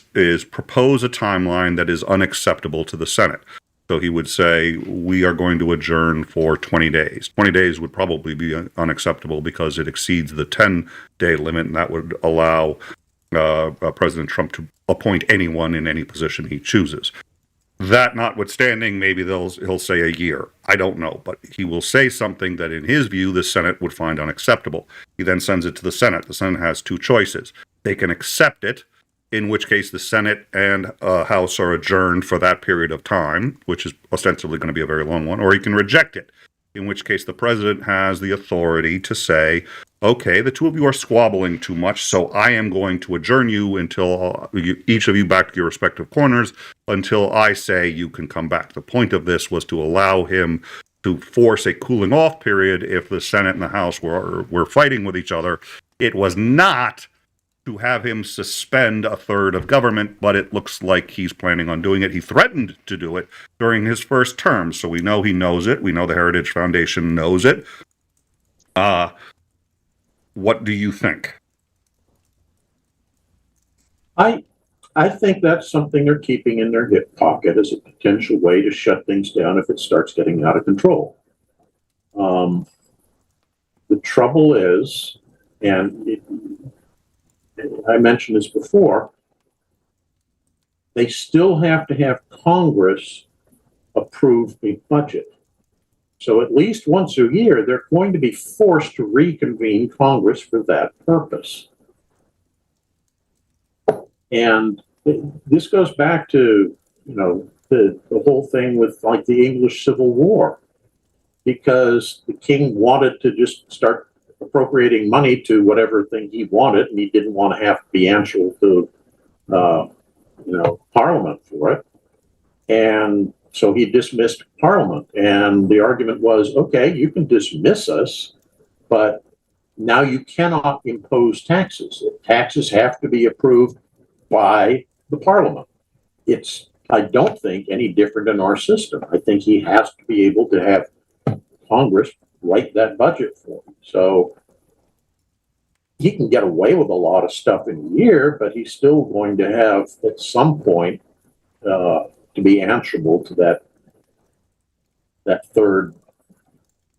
propose a timeline that is unacceptable to the Senate. So he would say, we are going to adjourn for 20 days. 20 days would probably be unacceptable because it exceeds the 10-day limit, and that would allow President Trump to appoint anyone in any position he chooses. That notwithstanding, maybe he'll say a year. I don't know, but he will say something that in his view the Senate would find unacceptable. He then sends it to the Senate. The Senate has two choices. They can accept it, in which case the Senate and House are adjourned for that period of time, which is ostensibly going to be a very long one, or he can reject it, in which case the president has the authority to say, okay, the two of you are squabbling too much, so I am going to adjourn you until each of you back to your respective corners until I say you can come back. The point of this was to allow him to force a cooling off period if the Senate and the House were fighting with each other. It was not to have him suspend a third of government, but it looks like he's planning on doing it. He threatened to do it during his first term, so we know he knows it. We know the Heritage Foundation knows it. What do you think? I think that's something they're keeping in their hip pocket as a potential way to shut things down if it starts getting out of control. The trouble is, and I mentioned this before, they still have to have Congress approve a budget. So at least once a year, they're going to be forced to reconvene Congress for that purpose. And this goes back to, the whole thing with like the English Civil War, because the king wanted to just start appropriating money to whatever thing he wanted, and he didn't want to have to be answerable to, Parliament for it. And so he dismissed Parliament. And the argument was, okay, you can dismiss us, but now you cannot impose taxes. Taxes have to be approved by the Parliament. It's, I don't think, any different in our system. I think he has to be able to have Congress write that budget for him. So he can get away with a lot of stuff in a year, but he's still going to have, at some point, to be answerable to that third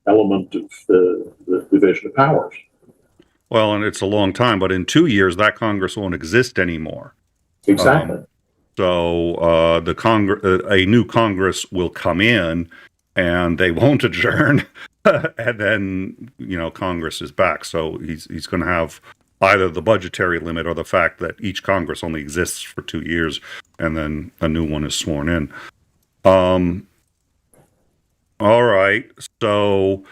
element of the division of powers. Well, and it's a long time, but in 2 years, that Congress won't exist anymore. Exactly. So a new Congress will come in, and they won't adjourn, and then Congress is back. So he's going to have either the budgetary limit or the fact that each Congress only exists for 2 years, and then a new one is sworn in. All right, so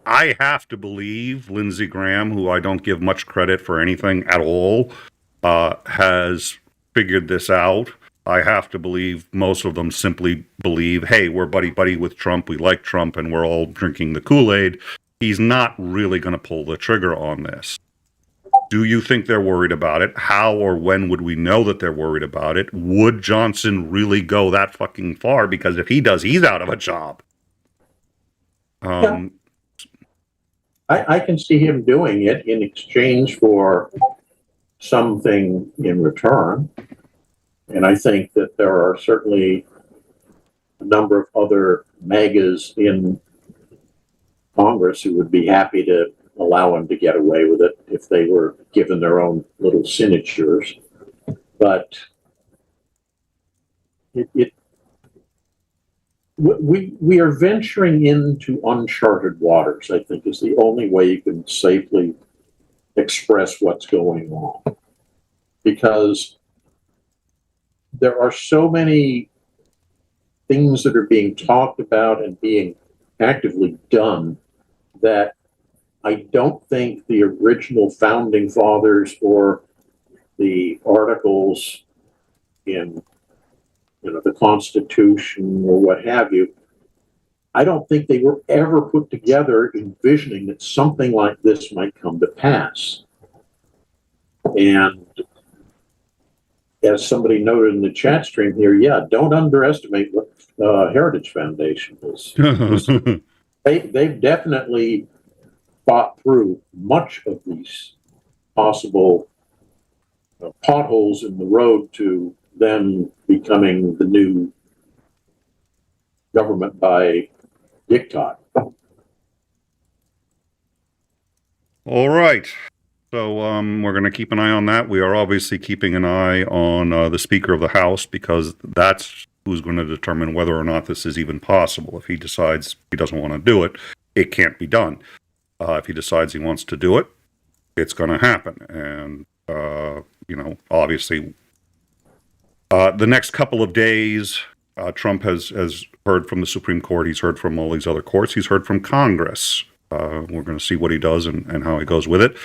I have to believe Lindsey Graham, who I don't give much credit for anything at all, has figured this out. I have to believe most of them simply believe, hey, we're buddy-buddy with Trump, we like Trump, and we're all drinking the Kool-Aid. He's not really going to pull the trigger on this. Do you think they're worried about it? How or when would we know that they're worried about it? Would Johnson really go that fucking far? Because if he does, he's out of a job. Yeah. I can see him doing it in exchange for something in return. And I think that there are certainly a number of other MAGAs in Congress who would be happy to allow him to get away with it if they were given their own little signatures. But we are venturing into uncharted waters, I think, is the only way you can safely express what's going on. Because there are so many things that are being talked about and being actively done that I don't think the original founding fathers or the articles in the Constitution or what have you, I don't think they were ever put together envisioning that something like this might come to pass. And as somebody noted in the chat stream here, don't underestimate what Heritage Foundation is. They've definitely thought through much of these possible potholes in the road to them becoming the new government by diktat. All right. So we're going to keep an eye on that. We are obviously keeping an eye on the Speaker of the House, because that's who's going to determine whether or not this is even possible. If he decides he doesn't want to do it, it can't be done. If he decides he wants to do it, it's going to happen. And, obviously, the next couple of days, Trump has heard from the Supreme Court. He's heard from all these other courts. He's heard from Congress. We're going to see what he does and how he goes with it.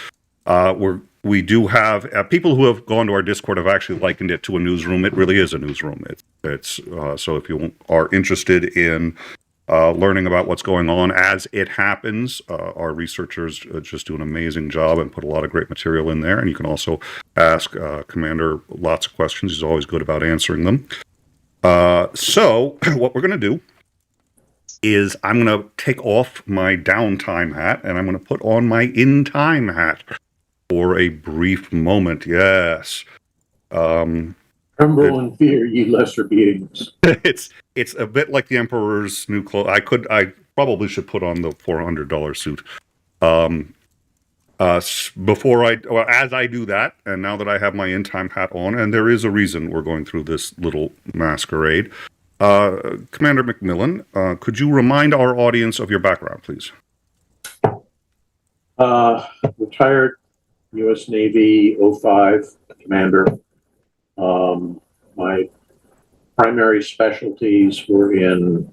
We do have people who have gone to our Discord have actually likened it to a newsroom. It really is a newsroom. It's so if you are interested in learning about what's going on as it happens, our researchers just do an amazing job and put a lot of great material in there. And you can also ask Commander lots of questions. He's always good about answering them. So what we're going to do is I'm going to take off my downtime hat and I'm going to put on my in-time hat for a brief moment. Yes. Tremble in fear, ye lesser beings. It's a bit like the Emperor's New Clothes. I probably should put on the $400 suit. As I do that, and now that I have my in-time hat on, and there is a reason we're going through this little masquerade, Commander McMillan, could you remind our audience of your background, please? Retired U.S. Navy 05 commander. My primary specialties were in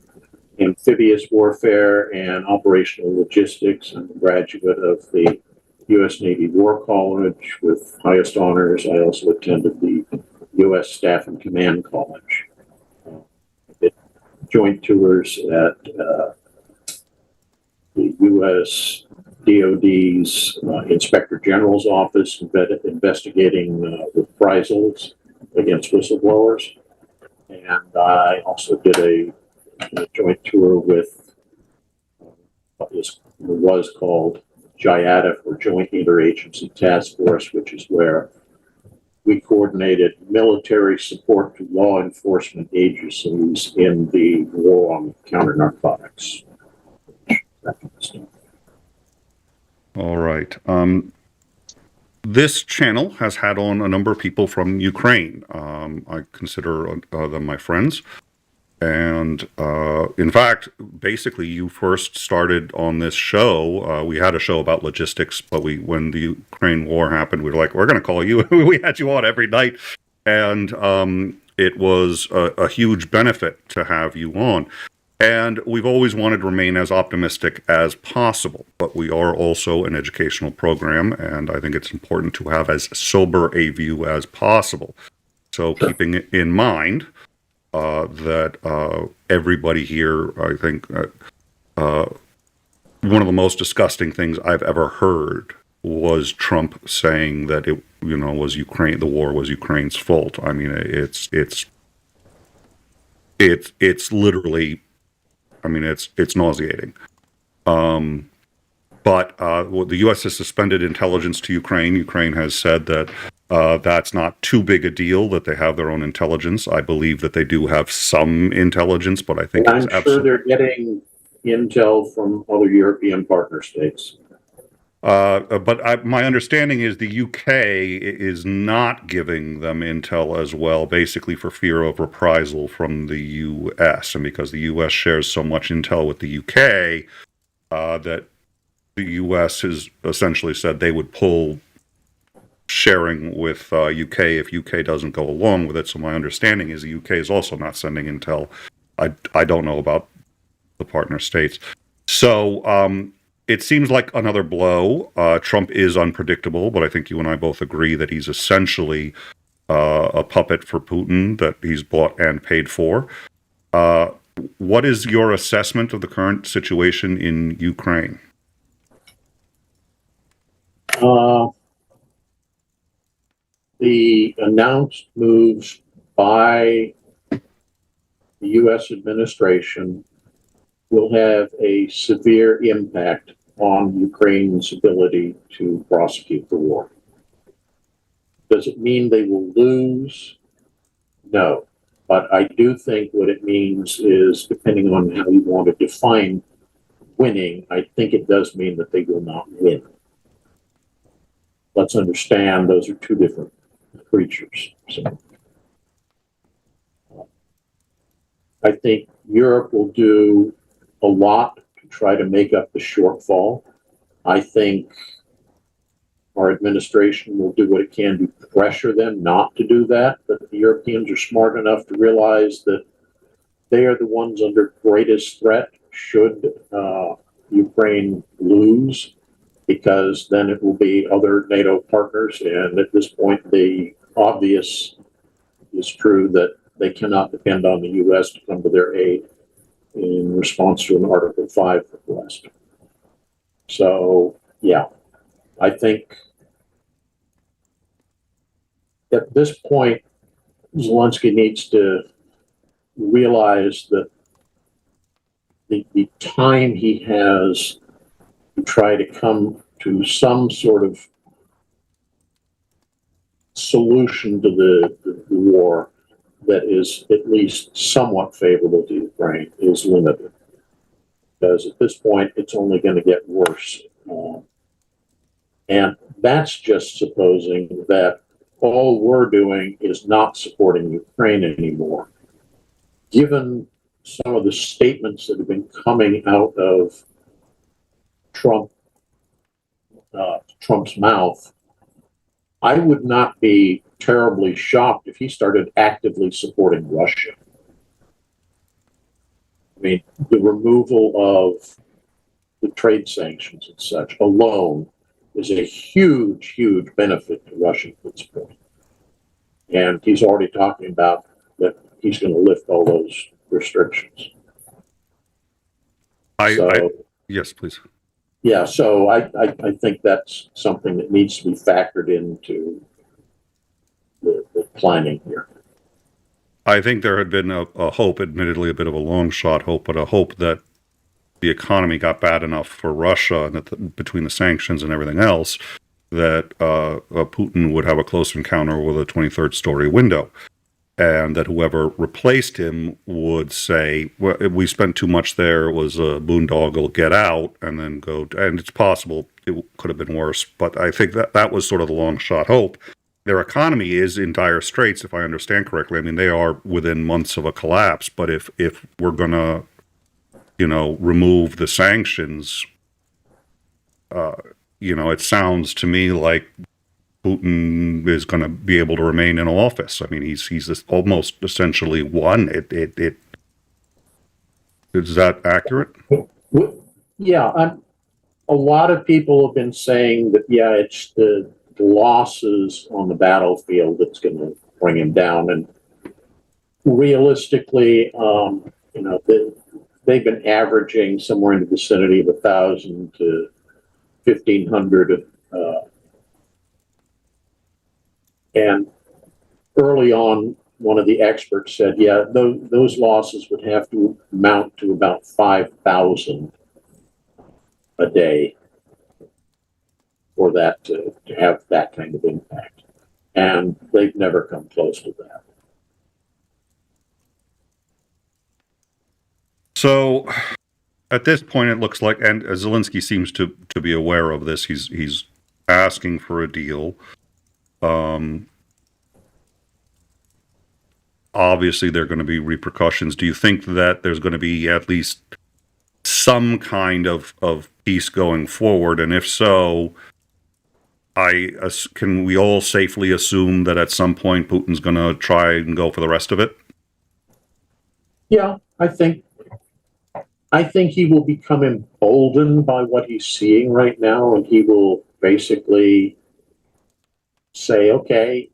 amphibious warfare and operational logistics. I'm a graduate of the U.S. Navy War College with highest honors. I also attended the U.S. Staff and Command College. I did joint tours at the U.S. DOD's Inspector General's office investigating reprisals against whistleblowers. And I also did a joint tour with what was called 𝐍𝐢𝐜𝐜𝐿, or Joint Interagency Task Force, which is where we coordinated military support to law enforcement agencies in the war on counter-narcotics. All right. This channel has had on a number of people from Ukraine. I consider them my friends. And in fact, basically, you first started on this show. We had a show about logistics, but when the Ukraine war happened, we were like, we're going to call you. We had you on every night. And it was a huge benefit to have you on. And we've always wanted to remain as optimistic as possible, but we are also an educational program, and I think it's important to have as sober a view as possible. So keeping it in mind that everybody here, I think, one of the most disgusting things I've ever heard was Trump saying that it, was Ukraine, the war was Ukraine's fault. I mean, it's literally, it's nauseating. But the U.S. has suspended intelligence to Ukraine. Ukraine has said that that's not too big a deal, that they have their own intelligence. I believe that they do have some intelligence, but I think I'm sure they're getting intel from other European partner states. But my understanding is the UK is not giving them intel as well, basically for fear of reprisal from the US. And because the US shares so much intel with the UK, that the US has essentially said they would pull sharing with UK if UK doesn't go along with it. So my understanding is the UK is also not sending intel. I don't know about the partner states. So, it seems like another blow. Trump is unpredictable, but I think you and I both agree that he's essentially a puppet for Putin that he's bought and paid for. What is your assessment of the current situation in Ukraine? The announced moves by the U.S. administration will have a severe impact on Ukraine's ability to prosecute the war. Does it mean they will lose? No. But I do think what it means is, depending on how you want to define winning, I think it does mean that they will not win. Let's understand those are two different creatures. So I think Europe will do a lot to try to make up the shortfall. I think our administration will do what it can to pressure them not to do that, but the Europeans are smart enough to realize that they are the ones under greatest threat should Ukraine lose, because then it will be other NATO partners. And at this point, the obvious is true that they cannot depend on the U.S. to come to their aid in response to an Article 5 request. So, yeah, I think at this point, Zelensky needs to realize that the time he has to try to come to some sort of solution to the war that is at least somewhat favorable to Ukraine is limited. Because at this point, it's only going to get worse. And that's just supposing that all we're doing is not supporting Ukraine anymore. Given some of the statements that have been coming out of Trump's mouth, I would not be terribly shocked if he started actively supporting Russia. I mean, the removal of the trade sanctions and such alone is a huge, huge benefit to Russia at this point. And he's already talking about that he's going to lift all those restrictions. Yes, please. Yeah, so I think that's something that needs to be factored into the planning here. I think there had been a hope, admittedly a bit of a long shot hope, but a hope that the economy got bad enough for Russia and that between the sanctions and everything else, that Putin would have a close encounter with a 23rd story window. And that whoever replaced him would say, well, we spent too much there, it was a boondoggle, get out, and then go. And it's possible it could have been worse, but I think that was sort of the long shot hope. Their economy is in dire straits, if I understand correctly. I mean, they are within months of a collapse, but if we're going to, remove the sanctions, it sounds to me like Putin is going to be able to remain in office. I mean, he's almost essentially won. Is that accurate? Yeah, a lot of people have been saying that, yeah, it's the losses on the battlefield that's going to bring him down. And realistically, they've been averaging somewhere in the vicinity of 1,000 to 1,500. And early on, one of the experts said, yeah, those losses would have to amount to about 5,000 a day for that to have that kind of impact. And they've never come close to that. So at this point, it looks like, and Zelensky seems to be aware of this, he's asking for a deal. Obviously, there are going to be repercussions. Do you think that there's going to be at least some kind of peace going forward? And if so, can we all safely assume that at some point Putin's going to try and go for the rest of it? Yeah, I think he will become emboldened by what he's seeing right now, and he will basically say, okay,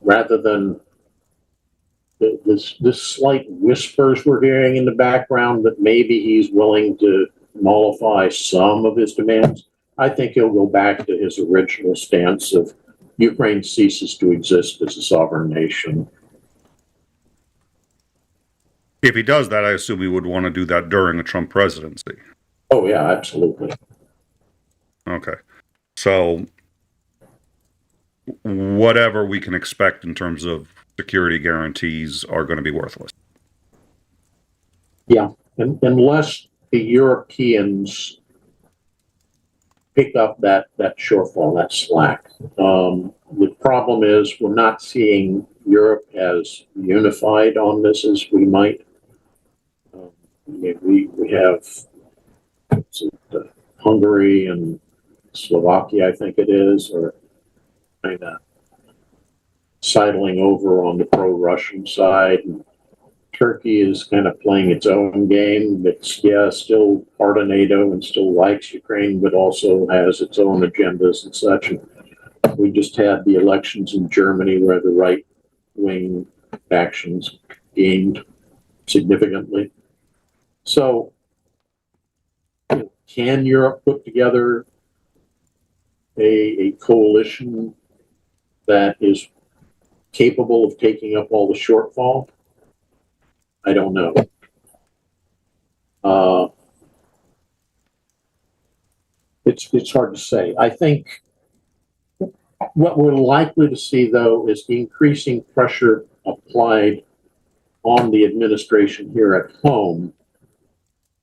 rather than this slight whispers we're hearing in the background that maybe he's willing to mollify some of his demands, I think he'll go back to his original stance of Ukraine ceases to exist as a sovereign nation. If he does that, I assume he would want to do that during a Trump presidency. Oh, yeah, absolutely. Okay. So whatever we can expect in terms of security guarantees are going to be worthless. Yeah, unless the Europeans pick up that shortfall, that slack. The problem is we're not seeing Europe as unified on this as we might. We have Hungary and Slovakia, I think it is, or kind of sidling over on the pro-Russian side. And Turkey is kind of playing its own game. It's, still part of NATO and still likes Ukraine, but also has its own agendas and such. And we just had the elections in Germany where the right-wing factions gained significantly. So, can Europe put together a coalition that is capable of taking up all the shortfall? I don't know. It's hard to say. I think what we're likely to see, though, is increasing pressure applied on the administration here at home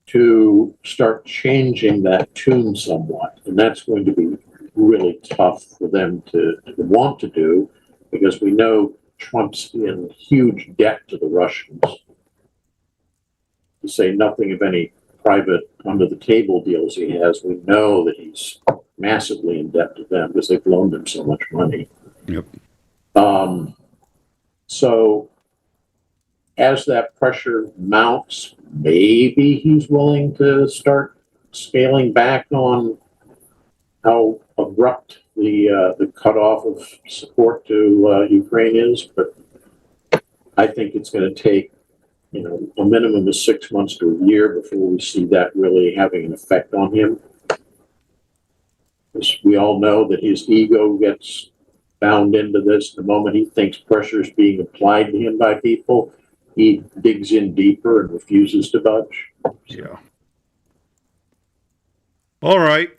to start changing that tune somewhat. And that's going to be really tough for them to want to do, because we know Trump's in huge debt to the Russians, to say nothing of any private under the table deals he has. We know that he's massively in debt to them because they've loaned him so much money. Yep. So as that pressure mounts, maybe he's willing to start scaling back on how abrupt the cutoff of support to Ukraine is. But I think it's going to take, a minimum of 6 months to a year before we see that really having an effect on him. Because we all know that his ego gets bound into this. The moment he thinks pressure is being applied to him by people, he digs in deeper and refuses to budge. Yeah. All right.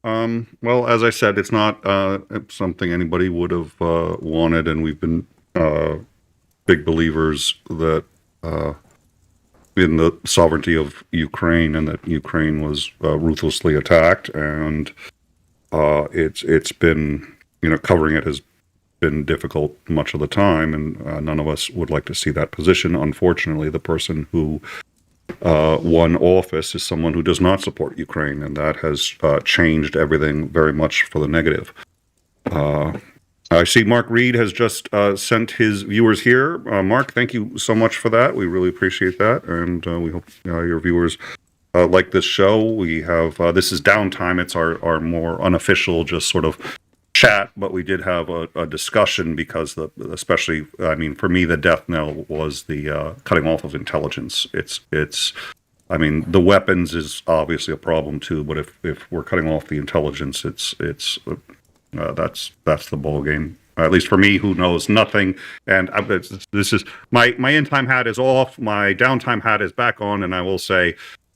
Well, as I said, it's not something anybody would have wanted, and we've been big believers that in the sovereignty of Ukraine, and that Ukraine was ruthlessly attacked, and it's been, covering it has been difficult much of the time, and none of us would like to see that position. Unfortunately, the person who won office is someone who does not support Ukraine, and that has changed everything very much for the negative. I see Mark Reed has just sent his viewers here. Mark, thank you so much for that. We really appreciate that, and we hope your viewers like this show. We have this is downtime. It's our more unofficial, just sort of chat, but we did have a discussion because especially, for me, the death knell was the cutting off of intelligence. The weapons is obviously a problem too, but if we're cutting off the intelligence, that's the ball game. At least for me, who knows nothing. And this is my end time hat is off, my downtime hat is back on, and I will say,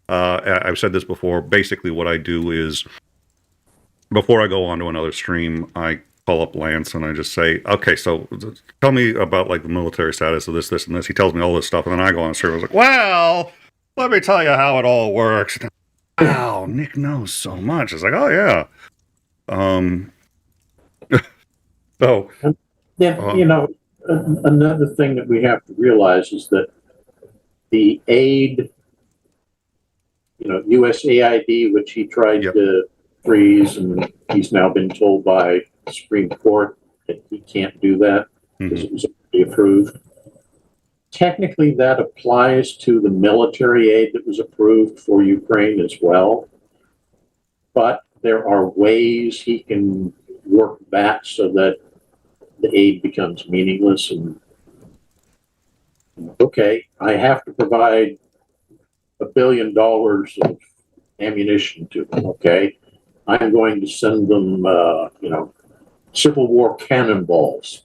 I've said this before. Basically, what I do is, before I go on to another stream, I call up Lance and I just say, okay, so tell me about like the military status of this, and this. He tells me all this stuff, and then I go on a stream. I was like, well, let me tell you how it all works. Wow, Nick knows so much. It's like, oh yeah. So yeah, another thing that we have to realize is that the aid, USAID, which he tried to freeze, and he's now been told by the Supreme Court that he can't do that because it was already approved. Technically, that applies to the military aid that was approved for Ukraine as well. But there are ways he can work that so that the aid becomes meaningless. And okay, I have to provide $1 billion of ammunition to them. Okay, I'm going to send them, Civil War cannonballs.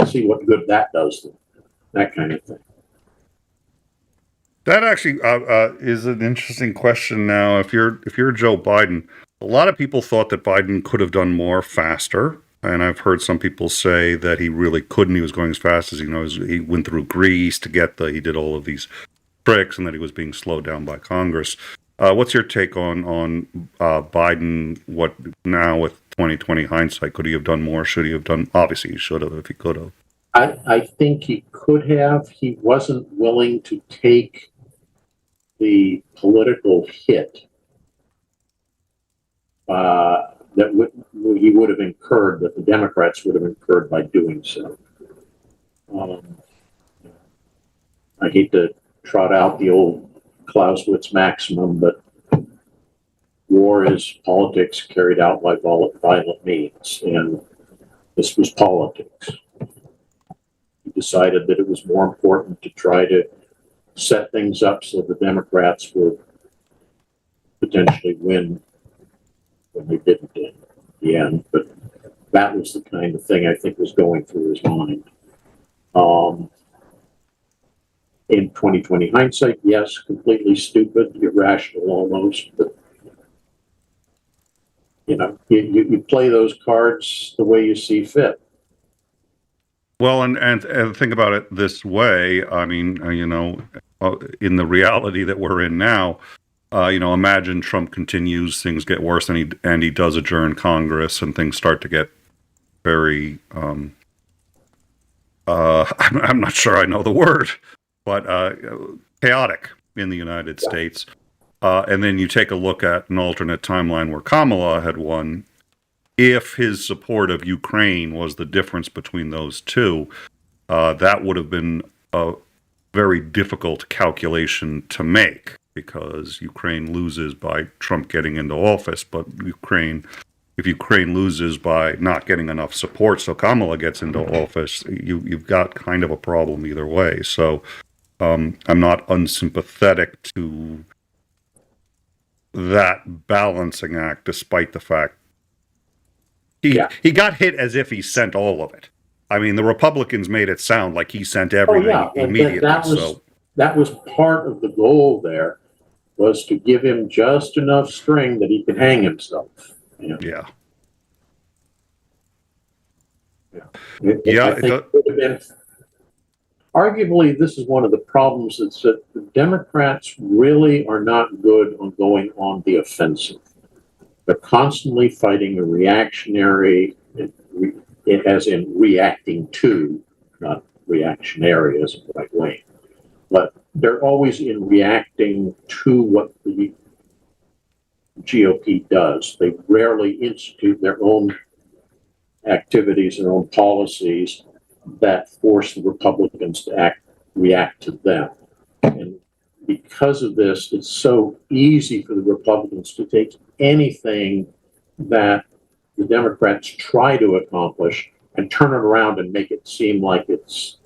See what good that does them. That kind of thing. That actually is an interesting question. Now, if you're Joe Biden, a lot of people thought that Biden could have done more faster, and I've heard some people say that he really couldn't. He was going as fast as he went through Greece to get he did all of these tricks, and that he was being slowed down by Congress. What's your take on Biden? What now with 2020 hindsight? Could he have done more? Should he have done? Obviously, he should have if he could have. I think he could have. He wasn't willing to take the political hit that he would have incurred, that the Democrats would have incurred by doing so. I hate to trot out the old Clausewitz maximum, but war is politics carried out by violent means, and this was politics. He decided that it was more important to try to set things up so the Democrats would potentially win when they didn't in the end. But that was the kind of thing I think was going through his mind. In 2020 hindsight, yes, completely stupid, irrational almost, but you play those cards the way you see fit. Well, and think about it this way. I mean, in the reality that we're in now, imagine Trump continues, things get worse, and he does adjourn Congress, and things start to get very, I'm not sure I know the word, but chaotic in the United States. And then you take a look at an alternate timeline where Kamala had won. If his support of Ukraine was the difference between those two, that would have been a very difficult calculation to make, because Ukraine loses by Trump getting into office, but if Ukraine loses by not getting enough support so Kamala gets into office, you've got kind of a problem either way. So I'm not unsympathetic to that balancing act, despite the fact he got hit as if he sent all of it. I mean, the Republicans made it sound like he sent everything immediately. That was part of the goal there, was to give him just enough string that he could hang himself. Yeah. I think it would have been, arguably, this is one of the problems, that's that the Democrats really are not good on going on the offensive. They're constantly fighting a reactionary, as in reacting to, not reactionary as a right wing, but they're always in reacting to what the GOP does. They rarely institute their own activities, their own policies that force the Republicans to react to them. And because of this, it's so easy for the Republicans to take anything that the Democrats try to accomplish and turn it around and make it seem like it's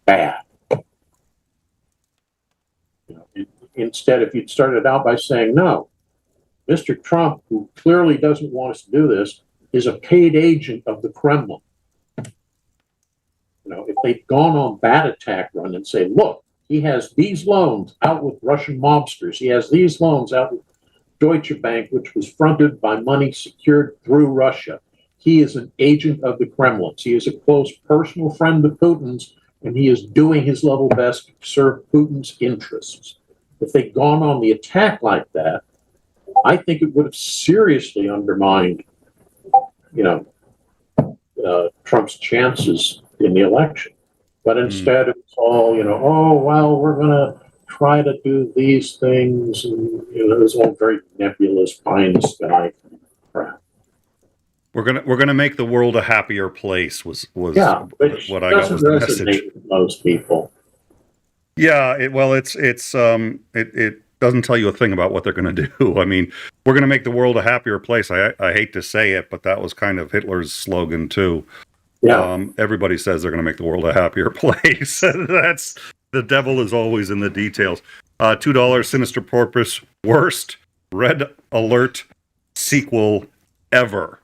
bad. Instead, if you'd started out by saying, no, Mr. Trump, who clearly doesn't want us to do this, is a paid agent of the Kremlin. If they'd gone on Bat Attack Run and say, look, he has these loans out with Russian mobsters. He has these loans out with Deutsche Bank, which was fronted by money secured through Russia. He is an agent of the Kremlin. He is a close personal friend of Putin's, and he is doing his level best to serve Putin's interests. If they'd gone on the attack like that, I think it would have seriously undermined, Trump's chances in the election. But instead, it's all, we're going to try to do these things, and it was all very nebulous, pie in the sky crap. We're gonna make the world a happier place was what I got was the message. With most people. Yeah, it doesn't tell you a thing about what they're going to do. I mean, we're going to make the world a happier place. I hate to say it, but that was kind of Hitler's slogan too. Yeah. Everybody says they're going to make the world a happier place. That's the devil is always in the details. $2 Sinister Porpoise, worst Red Alert sequel ever.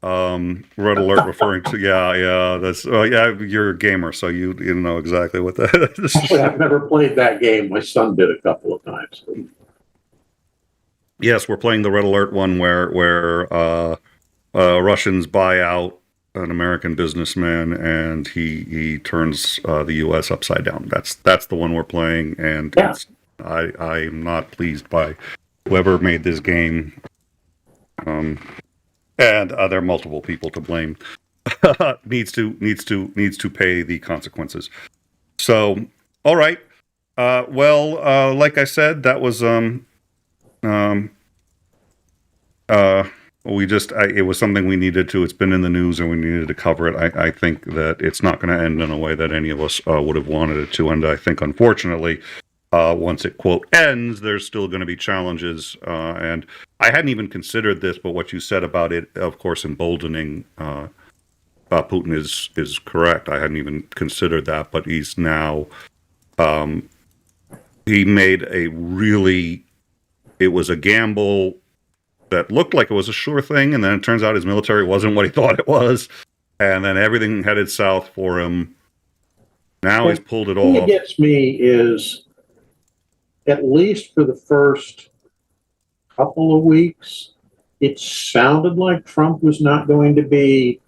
Red Alert referring to that's you're a gamer, so you know exactly what that is. I've never played that game. My son did a couple of times. Yes, we're playing the Red Alert one where Russians buy out an American businessman and he turns the U.S. upside down. That's the one we're playing, and I am not pleased by whoever made this game. And there are multiple people to blame. needs to pay the consequences. So, all right. Like I said, that was it was something we needed to. It's been in the news, and we needed to cover it. I think that it's not going to end in a way that any of us would have wanted it to end. I think, unfortunately, once it, quote, ends, there's still going to be challenges. And I hadn't even considered this, but what you said about it, of course, emboldening Putin is correct. I hadn't even considered that, but he's now, he made it was a gamble that looked like it was a sure thing, and then it turns out his military wasn't what he thought it was, and then everything headed south for him. Now he's pulled it off. What gets me is, at least for the first couple of weeks, it sounded like Trump was not going to be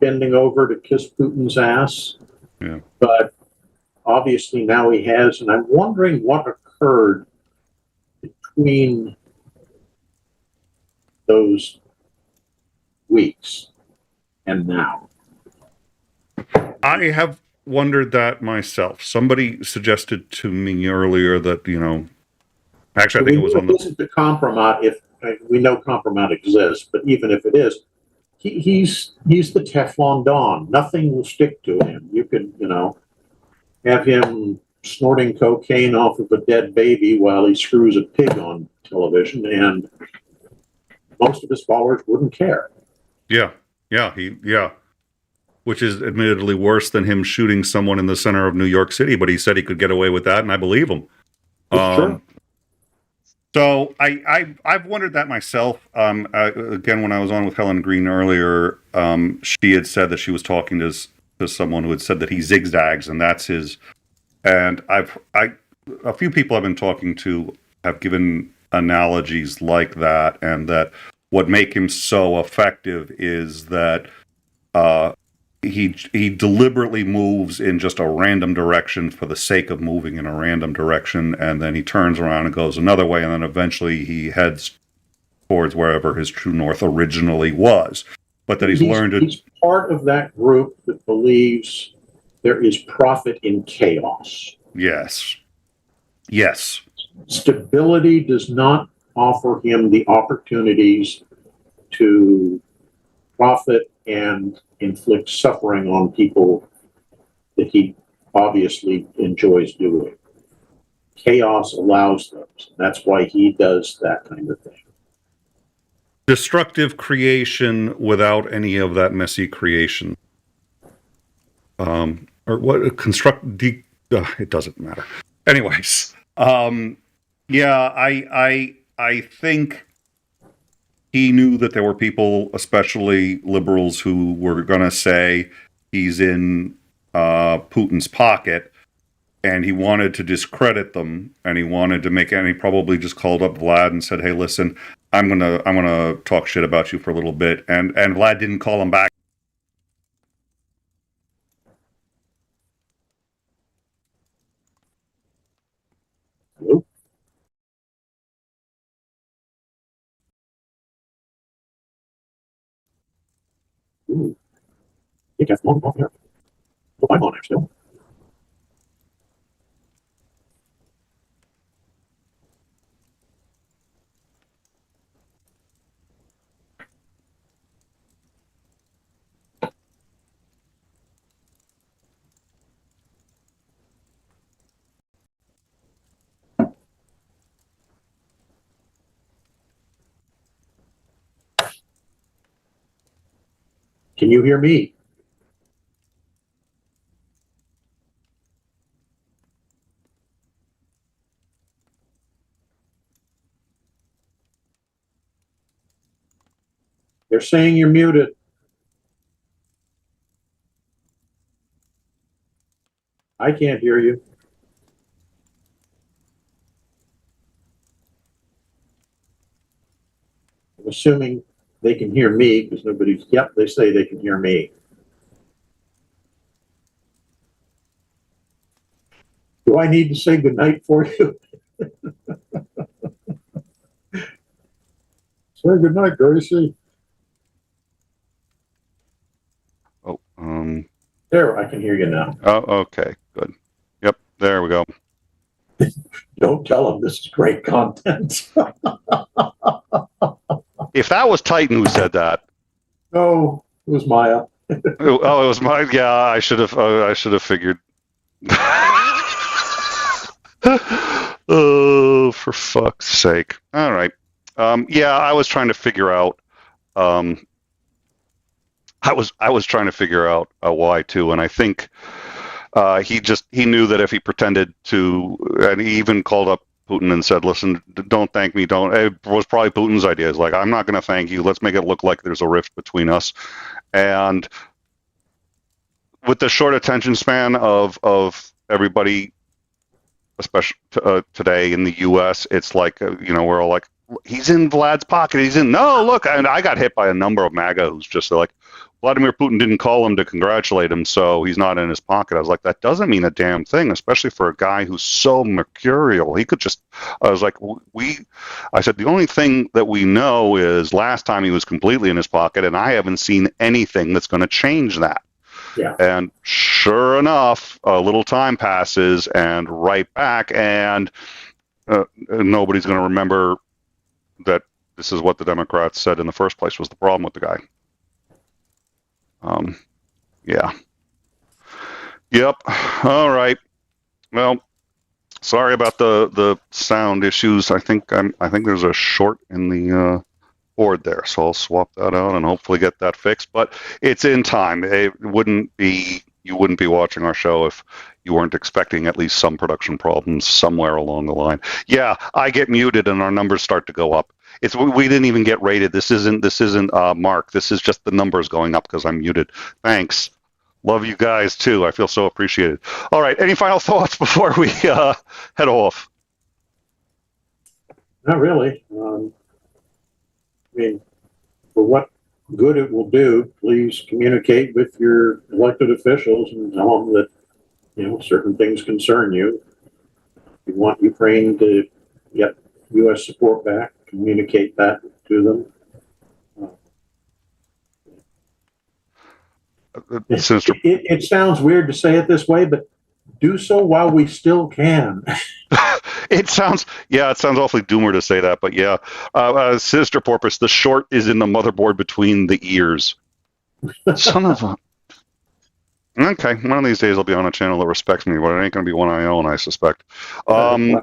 bending over to kiss Putin's ass. Yeah. But obviously now he has, and I'm wondering what occurred between those weeks and now? I have wondered that myself. Somebody suggested to me earlier that, actually, I think it was on the. Isn't the compromise, if we know compromise exists, but even if it is, he's the Teflon Don. Nothing will stick to him. You can, have him snorting cocaine off of a dead baby while he screws a pig on television, and most of his followers wouldn't care. Yeah. Which is admittedly worse than him shooting someone in the center of New York City, but he said he could get away with that, and I believe him. True. So I've wondered that myself. Again, when I was on with Helen Green earlier, she had said that she was talking to someone who had said that he zigzags, and that's his. And a few people I've been talking to have given analogies like that, and that what make him so effective is that he deliberately moves in just a random direction for the sake of moving in a random direction, and then he turns around and goes another way, and then eventually he heads towards wherever his true north originally was. But that he's learned it. He's part of that group that believes there is profit in chaos. Yes. Stability does not offer him the opportunities to profit and inflict suffering on people that he obviously enjoys doing. Chaos allows those. That's why he does that kind of thing. Destructive creation without any of that messy creation. Or what it doesn't matter. Anyways, I think he knew that there were people, especially liberals, who were going to say he's in Putin's pocket, and he wanted to discredit them, and he wanted to and he probably just called up Vlad and said, "Hey, listen, I'm gonna talk shit about you for a little bit," and Vlad didn't call him back. Hello? Ooh. I think that's long off there. Oh, I'm on there still. Can you hear me? They're saying you're muted. I can't hear you. I'm assuming they can hear me because nobody's, yep, they say they can hear me. Do I need to say goodnight for you? Say goodnight, Gracie. Oh, There, I can hear you now. Oh, okay, good. Yep, there we go. Don't tell them this is great content. If that was Titan who said that, No, it was Maya. oh, it was mine. Yeah, I should have figured. Oh, for fuck's sake! All right. Yeah, I was trying to figure out. I was trying to figure out why too, and I think he knew that if he pretended to, and he even called up Putin and said, "Listen, don't thank me. Don't." It was probably Putin's idea. It's like, I'm not going to thank you. Let's make it look like there's a rift between us. And with the short attention span of everybody, especially today in the U.S., it's like we're all like, he's in Vlad's pocket. He's in, no, look, and I got hit by a number of MAGA who's just like, Vladimir Putin didn't call him to congratulate him, so he's not in his pocket. I was like, that doesn't mean a damn thing, especially for a guy who's so mercurial. He could just, I was like, I said, the only thing that we know is last time he was completely in his pocket, and I haven't seen anything that's going to change that. Yeah. And sure enough, a little time passes and right back, and nobody's going to remember that this is what the Democrats said in the first place was the problem with the guy. Yeah. Yep. All right. Well, sorry about the sound issues. I think there's a short in the board there, so I'll swap that out and hopefully get that fixed. But it's in time. You wouldn't be watching our show if you weren't expecting at least some production problems somewhere along the line. Yeah, I get muted and our numbers start to go up. We didn't even get rated. This isn't Mark. This is just the numbers going up because I'm muted. Thanks. Love you guys too. I feel so appreciated. All right. Any final thoughts before we head off? Not really. I mean, for what good it will do, please communicate with your elected officials and tell them that, certain things concern you. If you want Ukraine to get U.S. support back, communicate that to them. It sounds weird to say it this way, but do so while we still can. It sounds awfully doomer to say that, but yeah. Sister Porpoise, the short is in the motherboard between the ears. Son of a... Okay, one of these days I'll be on a channel that respects me, but it ain't going to be one I own, I suspect. I've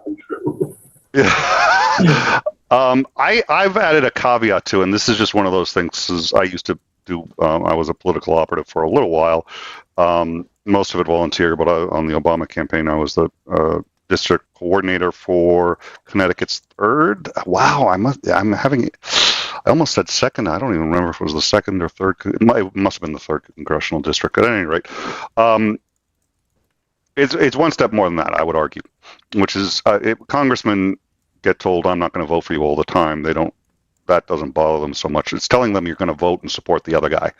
added a caveat to, and this is just one of those things. I used to do. I was a political operative for a little while, most of it volunteer, but on the Obama campaign, I was the district coordinator for Connecticut's 3rd. Wow, I almost said second. I don't even remember if it was the 2nd or 3rd. It must have been the 3rd congressional district. At any rate, it's one step more than that, I would argue, which is congressmen get told, I'm not going to vote for you all the time. That doesn't bother them so much. It's telling them you're going to vote and support the other guy.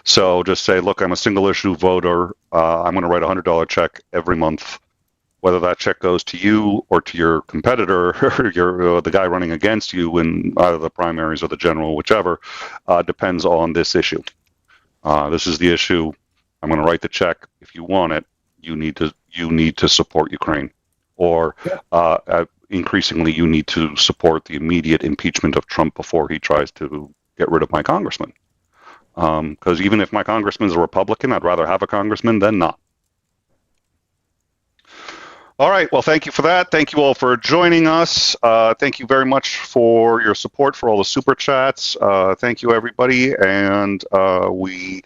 So just say, look, I'm a single issue voter. I'm going to write a $100 check every month. Whether that check goes to you or to your competitor or the guy running against you in either the primaries or the general, whichever, depends on this issue. This is the issue. I'm going to write the check. If you want it, you need to support Ukraine, or increasingly, you need to support the immediate impeachment of Trump before he tries to get rid of my congressman. Because even if my congressman is a Republican, I'd rather have a congressman than not. All right. Well, thank you for that. Thank you all for joining us. Thank you very much for your support, for all the super chats. Thank you, everybody. And we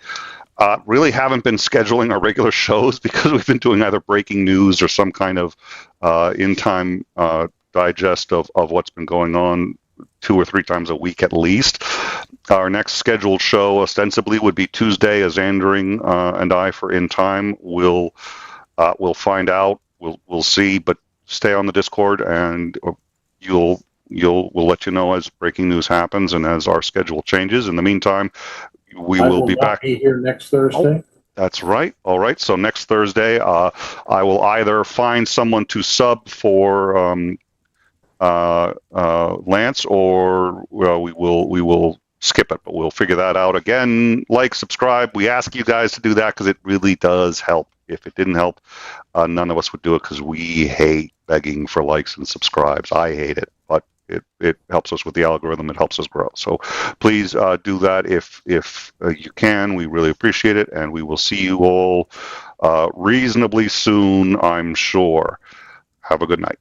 really haven't been scheduling our regular shows because we've been doing either breaking news or some kind of in-time digest of what's been going on 2 or 3 times a week at least. Our next scheduled show ostensibly would be Tuesday, as Andring and I for In Time. We'll find out. We'll see, but stay on the Discord and we'll let you know as breaking news happens and as our schedule changes. In the meantime, we will be back here next Thursday. Oh, that's right. All right. So next Thursday, I will either find someone to sub for Lance, or we will skip it. But we'll figure that out. Again, like, subscribe. We ask you guys to do that because it really does help. If it didn't help, none of us would do it because we hate begging for likes and subscribes. I hate it, but it helps us with the algorithm. It helps us grow. So please do that if you can. We really appreciate it, and we will see you all reasonably soon, I'm sure. Have a good night.